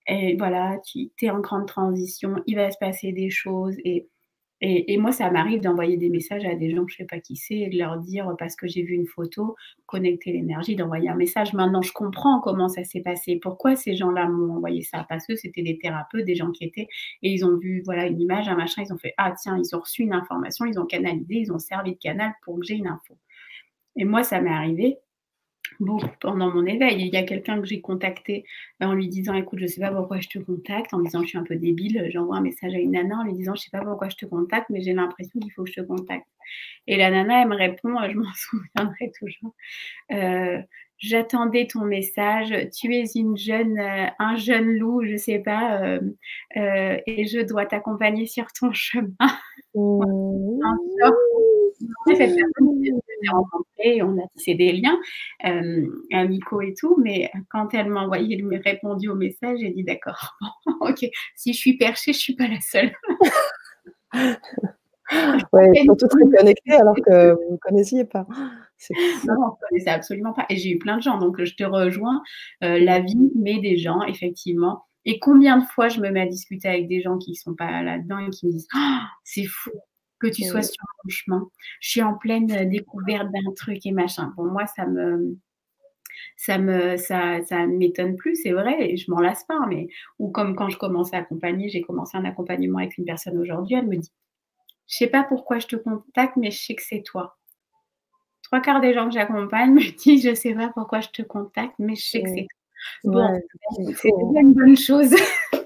«Et voilà, tu es en grande transition, il va se passer des choses» et moi, ça m'arrive d'envoyer des messages à des gens que je sais pas qui c'est et de leur dire, parce que j'ai vu une photo, connecter l'énergie, d'envoyer un message. Maintenant, je comprends comment ça s'est passé. Pourquoi ces gens-là m'ont envoyé ça? Parce que c'était des thérapeutes, des gens qui étaient et ils ont vu, voilà, une image, un machin, ils ont fait: «Ah tiens», ils ont reçu une information, ils ont canalisé, ils ont servi de canal pour que j'ai une info et moi, ça m'est arrivé beaucoup pendant mon éveil. Il y a quelqu'un que j'ai contacté en lui disant: «Écoute, je sais pas pourquoi je te contacte», en me disant: «Je suis un peu débile». J'envoie un message à une nana en lui disant: «Je sais pas pourquoi je te contacte, mais j'ai l'impression qu'il faut que je te contacte» et la nana, elle me répond, je m'en souviendrai toujours: «Heu, j'attendais ton message, tu es un jeune loup, je sais pas, et je dois t'accompagner sur ton chemin». Un choc. Après cette personne, je l'ai rencontrée, on a tissé des liens, amicaux et tout, mais quand elle m'a répondu au message, j'ai dit: «D'accord, bon, OK, si je suis perchée, je suis pas la seule». Je pense Ouais, qu'il y a ils sont tous très connectés alors que vous ne connaissiez pas. C'est non, fou. on se connaissait absolument pas et j'ai eu plein de gens, donc je te rejoins, Mmh. la vie met des gens effectivement et combien de fois je me mets à discuter avec des gens qui sont pas là-dedans et qui me disent: «Ah, c'est fou que tu sois Mmh. sur mon chemin. Je suis en pleine, découverte d'un truc et machin». Pour moi, ça m'étonne plus, c'est vrai et je m'en lasse pas, mais ou comme quand je commence à accompagner, j'ai commencé un accompagnement avec une personne aujourd'hui, elle me dit: «Je sais pas pourquoi je te contacte, mais je sais que c'est toi». 3/4 des gens que j'accompagne me disent: «Je sais pas pourquoi je te contacte, mais je sais que Mmh. c'est toi». Bon, Ouais, il c'est faut déjà une bonne chose.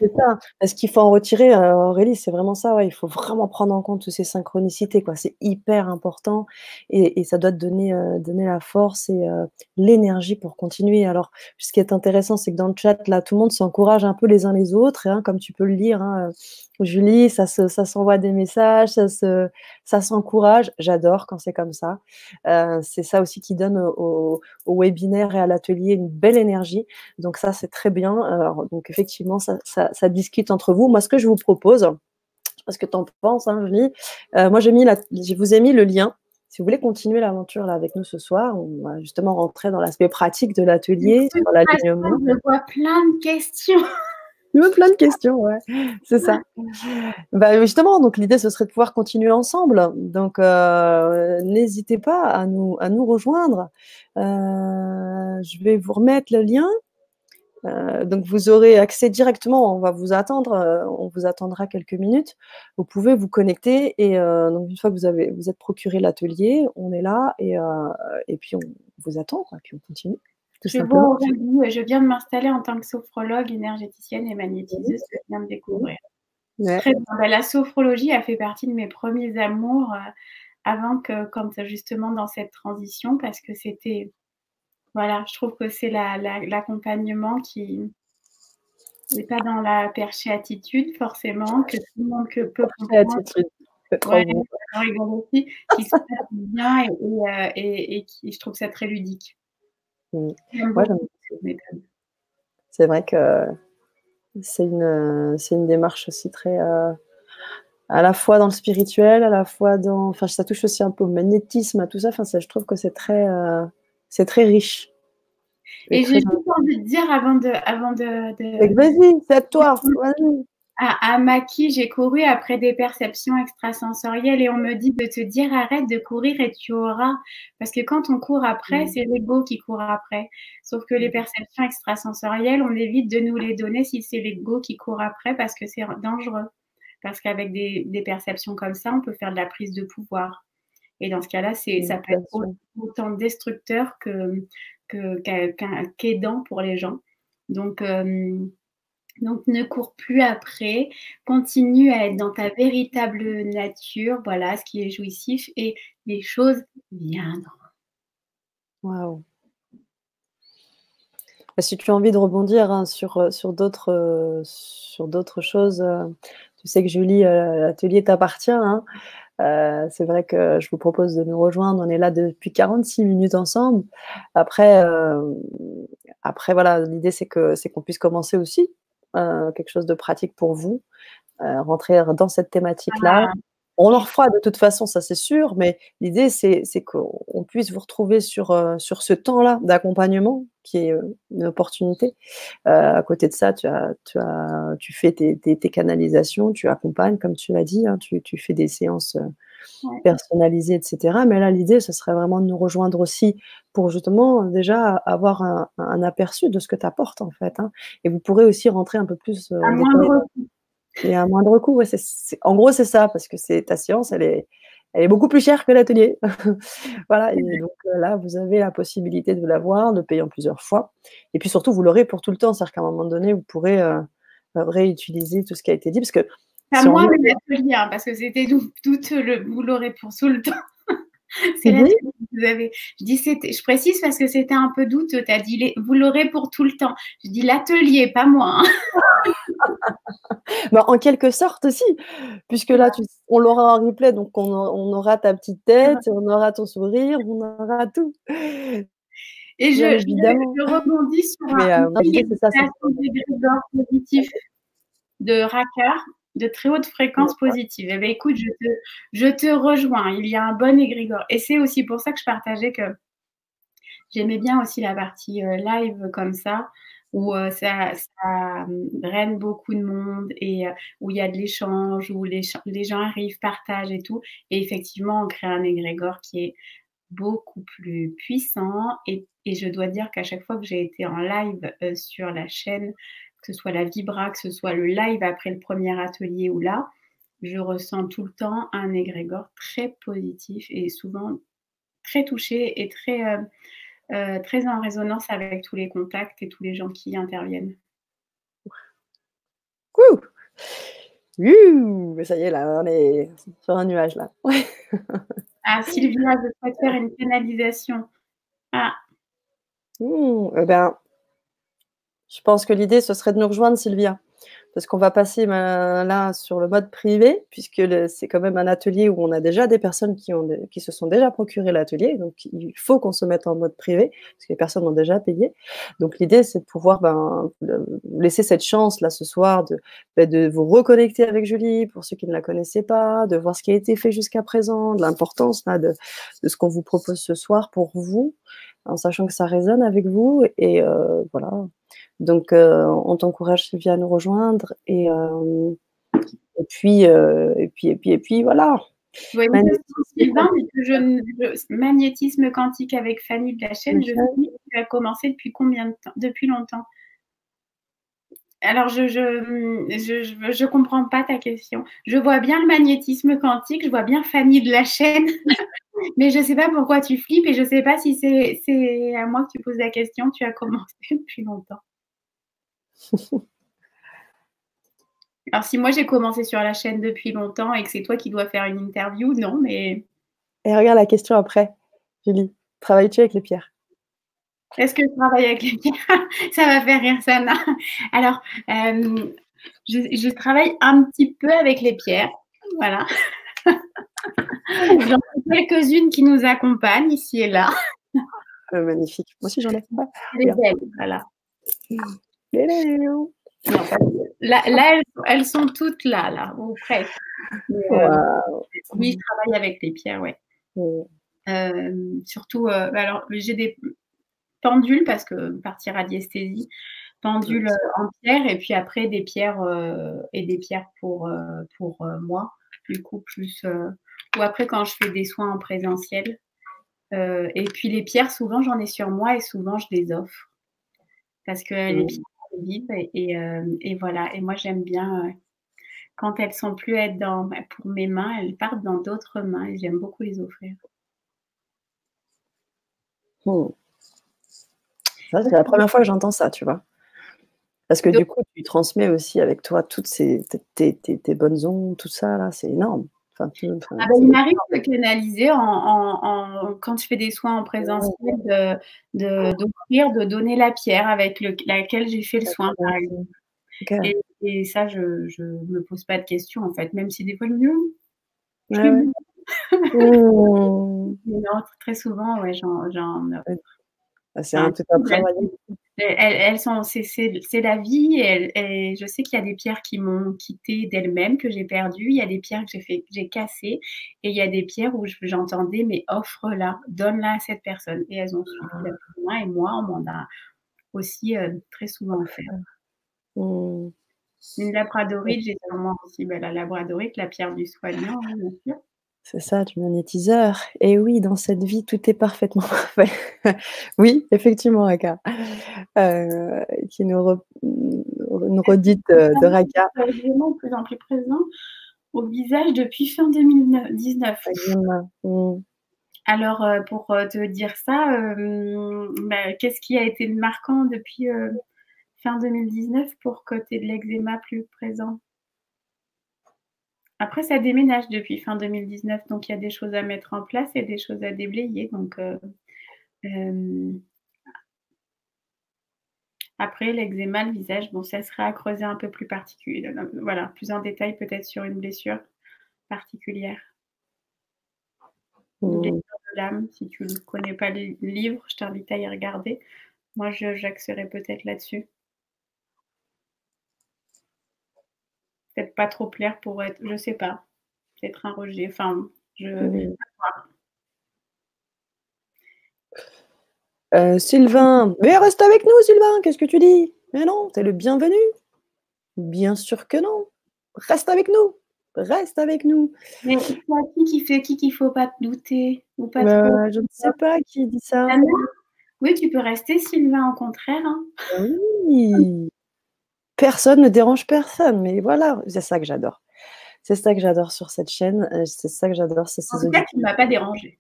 c'est ça, parce qu'il faut en retirer, Aurélie, c'est vraiment ça, ouais, il faut vraiment prendre en compte toutes ces synchronicités, quoi. C'est hyper important et ça doit te donner la force et l'énergie pour continuer. Alors, ce qui est intéressant, c'est que dans le chat, là, tout le monde s'encourage un peu les uns les autres, hein, comme tu peux le lire, hein, Julie, ça s'envoie des messages, ça s'encourage. J'adore quand c'est comme ça. C'est ça aussi qui donne au webinaire et à l'atelier une belle énergie. Donc ça, c'est très bien. Alors, donc effectivement, ça discute entre vous. Moi, ce que je vous propose, je sais pas ce que tu en penses, hein, Julie, moi, je vous ai mis le lien. Si vous voulez continuer l'aventure là avec nous ce soir, on va justement rentrer dans l'aspect pratique de Du l'atelier coup, sur à ça, l'alignement. je vois plein de questions. Il y a plein de questions, ouais, c'est ça. Bah, justement, donc l'idée, ce serait de pouvoir continuer ensemble. Donc, n'hésitez pas à nous rejoindre. Je vais vous remettre le lien. Donc vous aurez accès directement, on vous attendra quelques minutes. Vous pouvez vous connecter et donc une fois que vous êtes procuré l'atelier, on est là et puis on vous attend quoi, puis on continue. tout simplement. Je viens de m'installer en tant que sophrologue, énergéticienne et magnétiseuse, je viens de découvrir. Ouais. Très bien. Bah, la sophrologie a fait partie de mes premiers amours, quand justement dans cette transition, parce que c'était voilà, je trouve que c'est l'accompagnement qui n'est pas dans la perché-attitude forcément, que tout le monde peut comprendre. Attitude, c'est trop Ouais, bon. on rigole aussi, qui se passe bien et qui je trouve ça très ludique. J'aime Ouais, beaucoup cette méthode. c'est vrai que c'est une démarche aussi très, à la fois dans le spirituel, à la fois dans enfin, ça touche aussi un peu au magnétisme, à tout ça. Enfin, ça, je trouve que c'est très riche et Et j'ai très juste envie de dire avant vas-y, c'est à toi, vas-y. à Maki, j'ai couru après des perceptions extrasensorielles et on me dit de te dire arrête de courir et tu auras. Parce que quand on court après, c'est l'ego qui court après. Sauf que les perceptions extrasensorielles, on évite de nous les donner si c'est l'ego qui court après parce que c'est dangereux. Parce qu'avec des perceptions comme ça, on peut faire de la prise de pouvoir. Et dans ce cas-là, ça peut Bien être sûr. autant destructeur qu'aidant pour les gens. Donc, ne cours plus après, continue à être dans ta véritable nature, voilà, ce qui est jouissif et les choses viendront. Waouh. Si tu as envie de rebondir, hein, sur d'autres choses, tu sais que Julie, l'atelier t'appartient, hein. C'est vrai que je vous propose de nous rejoindre. On est là depuis 46 minutes ensemble. Après, voilà, l'idée c'est qu'on puisse commencer aussi quelque chose de pratique pour vous, rentrer dans cette thématique-là. Ah, On en refera de toute façon, ça c'est sûr, mais l'idée c'est qu'on puisse vous retrouver sur ce temps-là d'accompagnement qui est une opportunité. À côté de ça, tu fais tes canalisations, tu accompagnes, comme tu l'as dit, hein, tu fais des séances ouais. personnalisées, etc. Mais là, l'idée, ce serait vraiment de nous rejoindre aussi pour justement déjà avoir un aperçu de ce que tu apportes en fait. Hein. Et vous pourrez aussi rentrer un peu plus À en détail. moindre coût. Et à moindre coût, ouais, en gros, c'est ça, parce que ta séance, elle est beaucoup plus chère que l'atelier. Voilà, et donc là, vous avez la possibilité de l'avoir, de payer en plusieurs fois. Et puis surtout, vous l'aurez pour tout le temps. C'est-à-dire qu'à un moment donné, vous pourrez réutiliser tout ce qui a été dit. Parce que Pas si on moi, est. mais l'atelier, hein, parce que c'était vous l'aurez pour tout le temps. C'est Tu dis. l'atelier que vous avez. Je précise parce que c'était un peu douteux. Tu as dit, vous l'aurez pour tout le temps. Je dis l'atelier, pas moi. Hein. Bah, en quelque sorte aussi, puisque là, on l'aura en replay, donc on aura ta petite tête, on aura ton sourire, on aura tout. Et Bien évidemment. je rebondis sur Mais l'idée, c'est ça. une création d'égrégore positif de Raka, de très haute fréquence positive. Eh bien, écoute, je te rejoins. Il y a un bon égrégore. Et c'est aussi pour ça que je partageais que j'aimais bien aussi la partie live comme ça, où ça draine beaucoup de monde et où il y a de l'échange, où les gens arrivent, partagent et tout. Et effectivement, on crée un égrégore qui est beaucoup plus puissant. Et je dois dire qu'à chaque fois que j'ai été en live sur la chaîne, que ce soit la Vibra, que ce soit le live après le premier atelier ou là, je ressens tout le temps un égrégore très positif et souvent très touché et très en résonance avec tous les contacts et tous les gens qui interviennent. Wouh! Ça y est, là, on est sur un nuage, là. Ouais. Ah, Sylvia, je souhaite faire une canalisation. Ah, Eh ben, je pense que l'idée, ce serait de nous rejoindre, Sylvia. Parce qu'on va passer là sur le mode privé, puisque c'est quand même un atelier où on a déjà des personnes qui se sont déjà procuré l'atelier. Donc, il faut qu'on se mette en mode privé, parce que les personnes ont déjà payé. Donc, l'idée, c'est de pouvoir laisser cette chance, là, ce soir, de vous reconnecter avec Julie, pour ceux qui ne la connaissaient pas, de voir ce qui a été fait jusqu'à présent, de l'importance là, de ce qu'on vous propose ce soir pour vous, en sachant que ça résonne avec vous. Et voilà. Donc, on t'encourage, Sylvia, à nous rejoindre. Et puis, voilà. oui, Sylvain, magnétisme quantique avec Fanny de la chaîne, tu as commencé depuis combien de temps? Depuis longtemps. Alors, je comprends pas ta question. Je vois bien le magnétisme quantique, je vois bien Fanny de la chaîne. Mais je ne sais pas pourquoi tu flippes et je ne sais pas si c'est à moi que tu poses la question. Tu as commencé depuis longtemps. Alors, si moi j'ai commencé sur la chaîne depuis longtemps et que c'est toi qui dois faire une interview, non, mais Et regarde la question après, Julie. Travailles-tu avec les pierres? est-ce que je travaille avec les pierres? Ça va faire rire, Sana. Alors, je travaille un petit peu avec les pierres. Voilà. J'en ai quelques-unes qui nous accompagnent ici et là. Magnifique. Moi aussi, j'en ai. Ouais, Les regarde. belles, voilà. Léléléo. Non, là elles sont toutes là, ou presque. Mais, Waouh. oui, je travaille avec les pierres, ouais. Surtout, alors j'ai des pendules parce que partie radiesthésie, pendules en pierre et puis après des pierres pour moi, du coup plus ou après quand je fais des soins en présentiel. Et puis les pierres, souvent j'en ai sur moi et souvent je les offre parce que les pierres elles vivent et voilà. Et moi j'aime bien quand elles sont plus être pour mes mains, elles partent dans d'autres mains et j'aime beaucoup les offrir. Ça, c'est la première fois que j'entends ça, tu vois. Parce que Donc, du coup, tu transmets aussi avec toi toutes tes bonnes ondes, tout ça, là, c'est énorme. Enfin, il m'arrive de canaliser quand je fais des soins en présentiel, d'offrir, de donner la pierre avec laquelle j'ai fait le soin, par exemple. Okay. Et ça, je me pose pas de questions, en fait, même si des fois je me dis: «Oh, je Ouais, fais ouais. bien». Mmh. Mais non, très souvent, ouais, j'en offre. C'est Enfin, tout un travail. elles sont c'est la vie et je sais qu'il y a des pierres qui m'ont quittée d'elles-mêmes, que j'ai perdues. Il y a des pierres que j'ai cassées et il y a des pierres où j'entendais: «Mais offre-la, donne-la à cette personne» et elles ont suivi la plus loin et moi, on m'en a aussi, très souvent offert. Mmh. Une labradorite, j'ai sur moi aussi, la labradorite, la pierre du soignant, oui, bien sûr. C'est ça, du magnétiseur. Et oui, dans cette vie, tout est parfaitement parfait. Oui, effectivement, Raka. Qui nous redite de Raka. Vraiment de plus en plus présent au visage depuis fin 2019. Mmh. Alors, pour te dire ça, qu'est-ce qui a été marquant depuis fin 2019 pour que tu aies de l'eczéma plus présent? Après, ça déménage depuis fin 2019, donc il y a des choses à mettre en place et des choses à déblayer. Donc, après, l'eczéma, le visage, bon, ça serait à creuser un peu plus particulier, voilà, plus en détail peut-être sur une blessure particulière. Une blessure Mmh. de l'âme, si tu ne connais pas les livres, je t'invite à y regarder. Moi, j'axerais peut-être là-dessus. Peut-être pas trop clair pour être, je sais pas, peut-être un rejet. Enfin, Mmh. Sylvain, mais reste avec nous, Sylvain, qu'est-ce que tu dis? Mais non, t'es le bienvenu. Bien sûr que non. Reste avec nous. Reste avec nous. mais c'est qui qu'il faut pas douter ou pas trop? Je ne sais pas qui dit ça. Anna? Oui, tu peux rester Sylvain, au contraire, hein. Oui, personne ne dérange personne, mais voilà, c'est ça que j'adore. C'est ça que j'adore sur cette chaîne, c'est ça que j'adore, c'est En ces tout cas, tu auditeurs. ne m'as pas dérangée.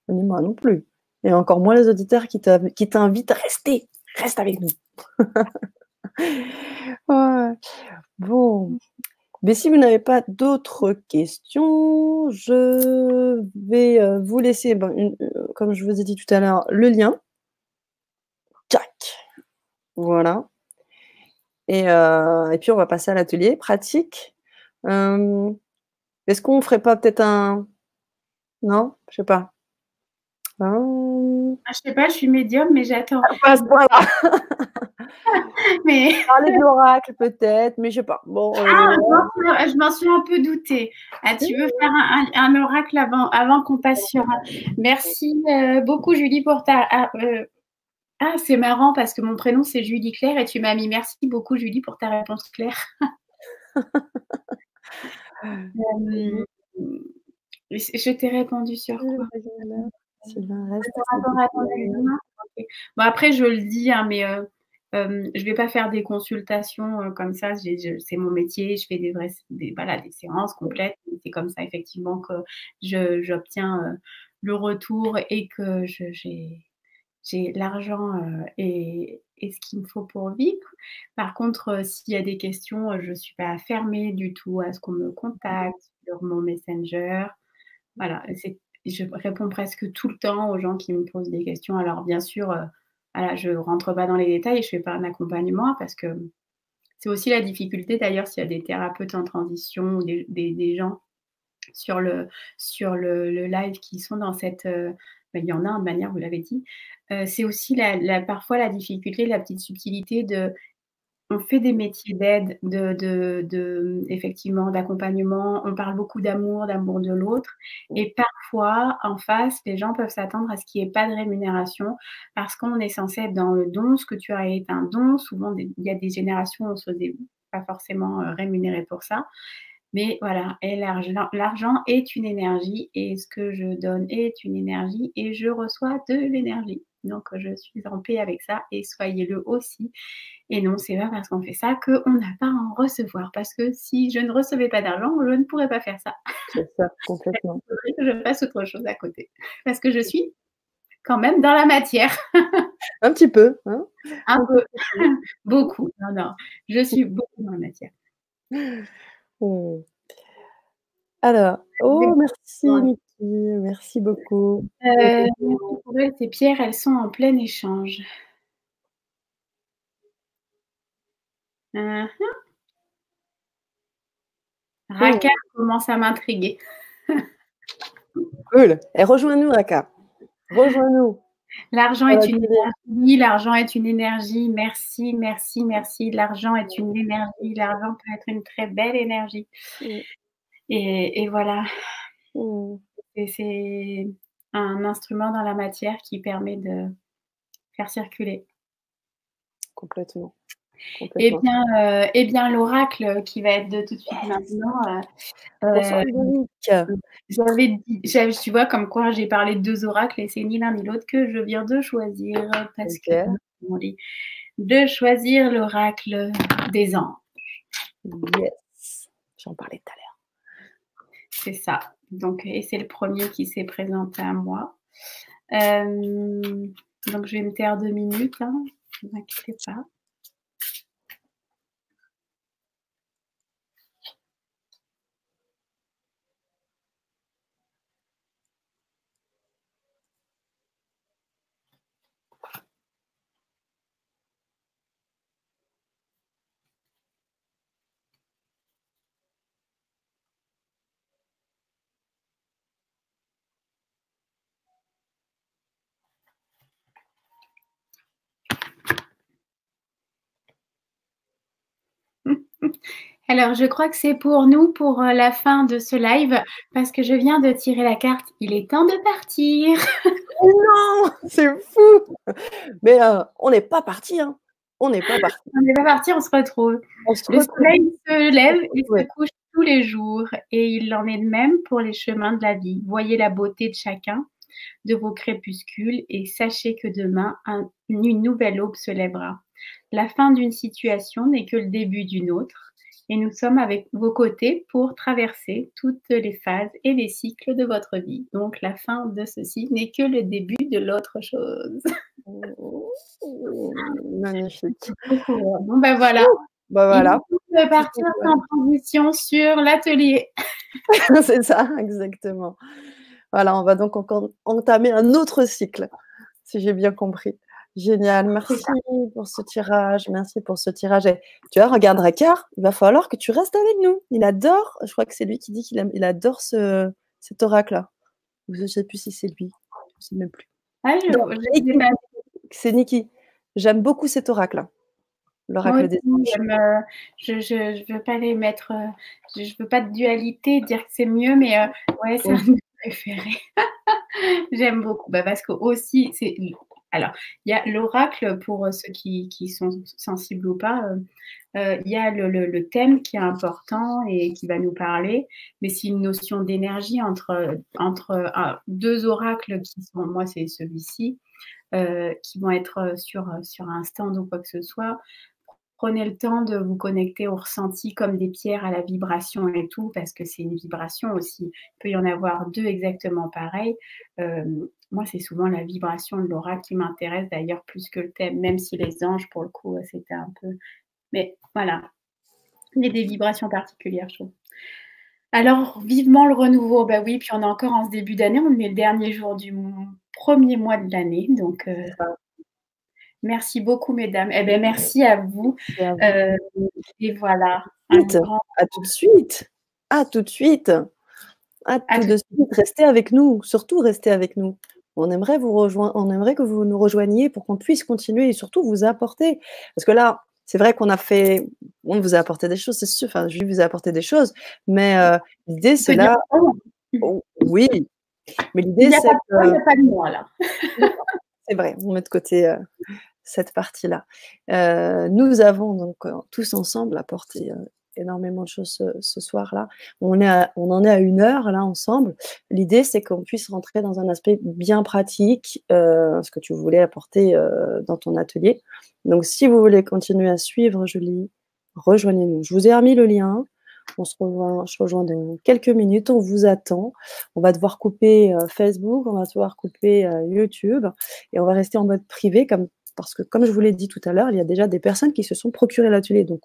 Mais moi non plus. Et encore moins les auditeurs qui t'invitent à rester. Reste avec nous. Ouais. Bon. Mais si vous n'avez pas d'autres questions, je vais vous laisser, comme je vous ai dit tout à l'heure, le lien. Tac. Voilà. Et puis on va passer à l'atelier pratique. Est-ce qu'on ferait pas peut-être un... Non? Je sais pas. Ah, je sais pas, je suis médium, mais j'attends. Pas à ce point-là. Mais Parler de l'oracle peut-être, mais je sais pas. Bon, je m'en suis un peu doutée. Ah, tu veux faire un oracle avant qu'on passe sur un... Merci beaucoup, Julie, pour ta... Ah, c'est marrant parce que mon prénom, c'est Julie Claire et tu m'as mis merci beaucoup, Julie, pour ta réponse claire. Euh, je t'ai répondu sur quoi? Sylvain reste. Par rapport à ton eczéma? OK. Bon, après, je le dis, hein, mais je vais pas faire des consultations comme ça. C'est mon métier. Je fais voilà, des séances complètes. C'est comme ça, effectivement, que j'obtiens le retour et que j'ai l'argent, et ce qu'il me faut pour vivre. Par contre, s'il y a des questions, je suis pas fermée du tout à ce qu'on me contacte sur mon Messenger. Voilà, je réponds presque tout le temps aux gens qui me posent des questions. Alors bien sûr, voilà, je rentre pas dans les détails, je fais pas un accompagnement parce que c'est aussi la difficulté d'ailleurs s'il y a des thérapeutes en transition ou des gens sur le live qui sont dans cette, il y en a de manière, vous l'avez dit. C'est aussi parfois la difficulté, la petite subtilité de on fait des métiers d'aide, effectivement, d'accompagnement. On parle beaucoup d'amour de l'autre et parfois, en face, les gens peuvent s'attendre à ce qu'il y ait pas de rémunération parce qu'on est censé être dans le don. Ce que tu as est un don. Souvent, il y a des générations où on se faisait pas forcément, rémunéré pour ça. Mais voilà, et l'argent est une énergie et ce que je donne est une énergie et je reçois de l'énergie. Donc, je suis en paix avec ça et soyez-le aussi. Et non, c'est pas parce qu'on fait ça qu'on n'a pas à en recevoir. Parce que si je ne recevais pas d'argent, je ne pourrais pas faire ça. C'est ça, complètement. Il faudrait que je fasse autre chose à côté. Parce que je suis quand même dans la matière. Un petit peu, hein? Un peu. Beaucoup. Non, non. Je suis beaucoup dans la matière. Mmh. Alors, oh merci Niki, merci beaucoup. Merci pour elles, ces pierres, elles sont en plein échange. Raka commence à m'intriguer. Cool. Et rejoins-nous, Raka. Rejoins-nous. L'argent est une énergie, l'argent est une énergie. Merci, merci, merci. L'argent est une énergie. L'argent peut être une très belle énergie. Et voilà. Et c'est un instrument dans la matière qui permet de faire circuler. Complètement. Eh bien, l'oracle qui va être de tout de suite maintenant. Bonsoir Véronique. Tu vois, comme quoi j'ai parlé de 2 oracles et c'est ni l'un ni l'autre que je viens de choisir parce que on dit de choisir l'oracle des anges. Yes. J'en parlais tout à l'heure. C'est ça. Donc, et c'est le premier qui s'est présenté à moi. Donc, je vais me taire 2 minutes, hein, ne vous inquiétez pas. Alors, je crois que c'est pour nous, pour la fin de ce live, parce que je viens de tirer la carte. Il est temps de partir. Non, c'est fou. Mais on n'est pas parti, hein. On n'est pas parti. On n'est pas parti, on se retrouve. Le soleil se lève et se couche tous les jours, et il en est de même pour les chemins de la vie. Voyez la beauté de chacun de vos crépuscules et sachez que demain, une nouvelle aube se lèvera. La fin d'une situation n'est que le début d'une autre. Et nous sommes avec vos côtés pour traverser toutes les phases et les cycles de votre vie. Donc, la fin de ceci n'est que le début de l'autre chose. Magnifique. Bon, ben voilà. Ben voilà. On peut partir en transition sur l'atelier. C'est ça, exactement. Voilà, on va donc encore entamer un autre cycle, si j'ai bien compris. Génial, merci pour ce tirage, merci pour ce tirage. Et, tu vois, regarde Raka, il va falloir que tu restes avec nous. Il adore, je crois que c'est lui qui dit qu'il adore cet oracle-là. Je ne sais plus si c'est lui, je ne sais même plus. C'est Niki. J'aime beaucoup cet oracle. L'oracle des anges. Je veux pas les mettre, je veux pas de dualité, dire que c'est mieux, mais ouais, c'est un de mes préférés. J'aime beaucoup, parce que aussi, alors, il y a l'oracle pour ceux qui sont sensibles ou pas. Il y a le thème qui est important et qui va nous parler, mais c'est une notion d'énergie entre 2 oracles qui sont, moi, c'est celui-ci, qui vont être sur un stand ou quoi que ce soit. Prenez le temps de vous connecter au ressenti comme des pierres à la vibration et tout, parce que c'est une vibration aussi. Il peut y en avoir 2 exactement pareilles. Moi, c'est souvent la vibration de l'aura qui m'intéresse d'ailleurs plus que le thème, même si les anges, pour le coup, c'était un peu mais voilà, il y a des vibrations particulières, je trouve. Alors, vivement le renouveau, bah oui, puis on est encore en ce début d'année, on est le dernier jour du premier mois de l'année, donc C'est ça. merci beaucoup mesdames. Eh beh, merci à vous, C'est à vous. heu et voilà, un Vite, grand à tout de suite. À tout de suite. À à tout tout de suite. Restez avec nous, surtout restez avec nous. On aimerait que vous nous rejoigniez pour qu'on puisse continuer et surtout vous apporter. Parce que là, c'est vrai qu'on a fait on vous a apporté des choses, c'est sûr, enfin, Julie vous a apporté des choses, mais l'idée on c'est peut dire là autrement. oui, mais Il l'idée y a c'est pas de toi, il y que a pas de moi là. d'accord, c'est vrai, on met de côté, cette partie-là. Nous avons donc, tous ensemble apporté, énormément de choses ce soir-là. On en est à 1 heure là ensemble. L'idée, c'est qu'on puisse rentrer dans un aspect bien pratique, ce que tu voulais apporter, dans ton atelier. Donc si vous voulez continuer à suivre Julie, rejoignez-nous. Je vous ai remis le lien. Je rejoins dans quelques minutes, on vous attend. On va devoir couper, Facebook, on va devoir couper, YouTube et on va rester en mode privé parce que comme je vous l'ai dit tout à l'heure, il y a déjà des personnes qui se sont procurées l'atelier. Donc,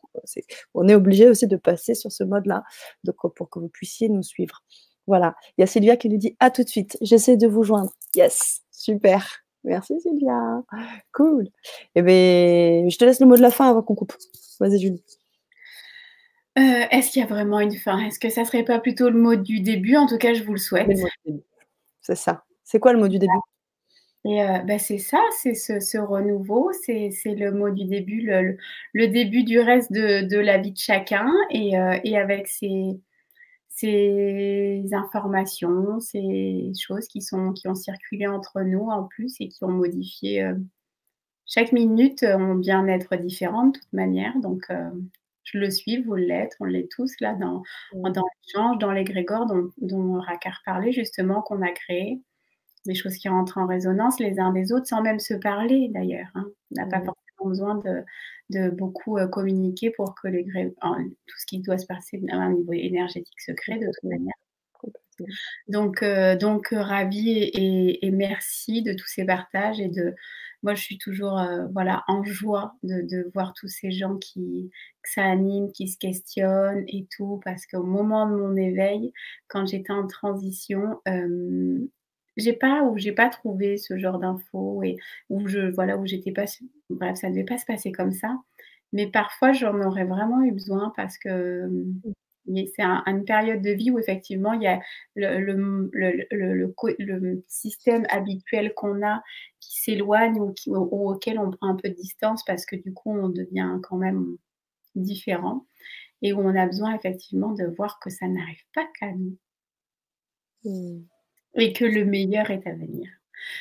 on est obligé aussi de passer sur ce mode-là, donc pour que vous puissiez nous suivre. Voilà. Il y a Sylvia qui nous dit à tout de suite. J'essaie de vous joindre. Yes, super. Merci Sylvia. Cool. Eh bien, je te laisse le mot de la fin avant qu'on coupe. Vas-y Julie. Est-ce qu'il y a vraiment une fin? Est-ce que ça serait pas plutôt le mot du début? En tout cas, je vous le Le souhaite. mot du début. C'est ça. C'est quoi le mot du début? Et bah, c'est ça, c'est ce renouveau, c'est le mot du début, le début du reste de la vie de chacun et avec ces informations, ces choses qui ont circulé entre nous en plus et qui ont modifié, chaque minute, mon bien-être différent de toute manière donc je le suis, vous l'êtes, on l'est tous là Mmh. dans l'échange, dans l'égrégore dont Rakar parlait justement, qu'on a créé. Des choses qui rentrent en résonance les uns des autres sans même se parler d'ailleurs, hein. On n'a pas Mmh. forcément besoin de beaucoup, communiquer pour que tout ce qui doit se passer à un niveau énergétique se crée de toute Complètement, manière. complètement. Donc ravie et merci de tous ces partages moi je suis toujours, voilà, en joie de voir tous ces gens que ça anime, qui se questionnent et tout. Parce qu'au moment de mon éveil, quand j'étais en transition, j'ai pas trouvé ce genre d'infos et où j'étais pas bref, ça devait pas se passer comme ça. Mais parfois, j'en aurais vraiment eu besoin parce que, mais c'est une période de vie où effectivement il y a le système habituel qu'on a qui s'éloigne ou auquel on prend un peu de distance parce que du coup on devient quand même différent et où on a besoin effectivement de voir que ça n'arrive pas qu'à nous Mmh. et que le meilleur est à venir.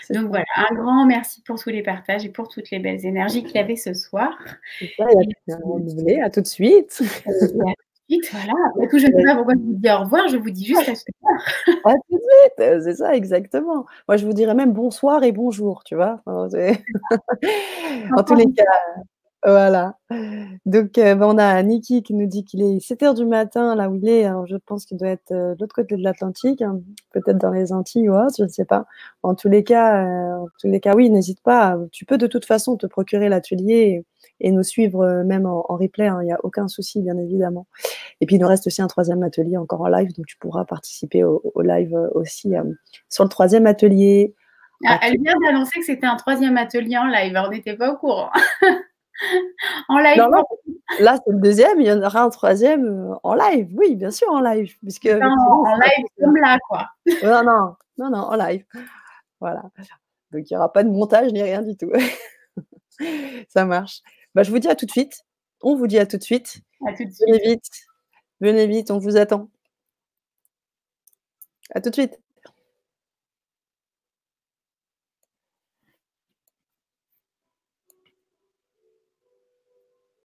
C'est Donc ça. voilà, un grand merci pour tous les partages et pour toutes les belles énergies qu'il y avait ce soir C'est ça, il y a et bien renouvelé. À tout de suite. et à tout de suite, voilà. Après tout, je ne sais pas pourquoi je vous dis au revoir, je vous dis juste à tout à l'heure. À tout de suite, c'est ça exactement. Moi, je vous dirais même bonsoir et bonjour, tu vois? Enfin, c'est en tous les cas, voilà. Donc, bah, on a Niki qui nous dit qu'il est 7 heures du matin là où il est. Alors je pense qu'il doit être, de l'autre côté de l'Atlantique, hein, peut-être dans les Antilles ou autre, je ne sais pas. En tous les cas, oui, n'hésite pas. Tu peux de toute façon te procurer l'atelier et nous suivre, même en replay, hein, il y a aucun souci, bien évidemment. Et puis il nous reste aussi un 3e atelier encore en live, donc tu pourras participer au live, aussi, sur le 3e atelier. Ah, À elle tout vient d'annoncer que c'était un 3e atelier en live, on n'était pas au courant. En live non, là, pour c'est le 2e, il y en aura un 3e, en live. Oui, bien sûr, en live, puisque pas effectivement, en c'est live comme là, quoi. non, non, non, non, en live. Voilà. Donc il y aura pas de montage ni rien du tout. Ça marche. Bah, je vous dis à tout de suite. On vous dit à tout de suite. À tout de Venez suite. vite, venez vite, on vous attend. À tout de suite.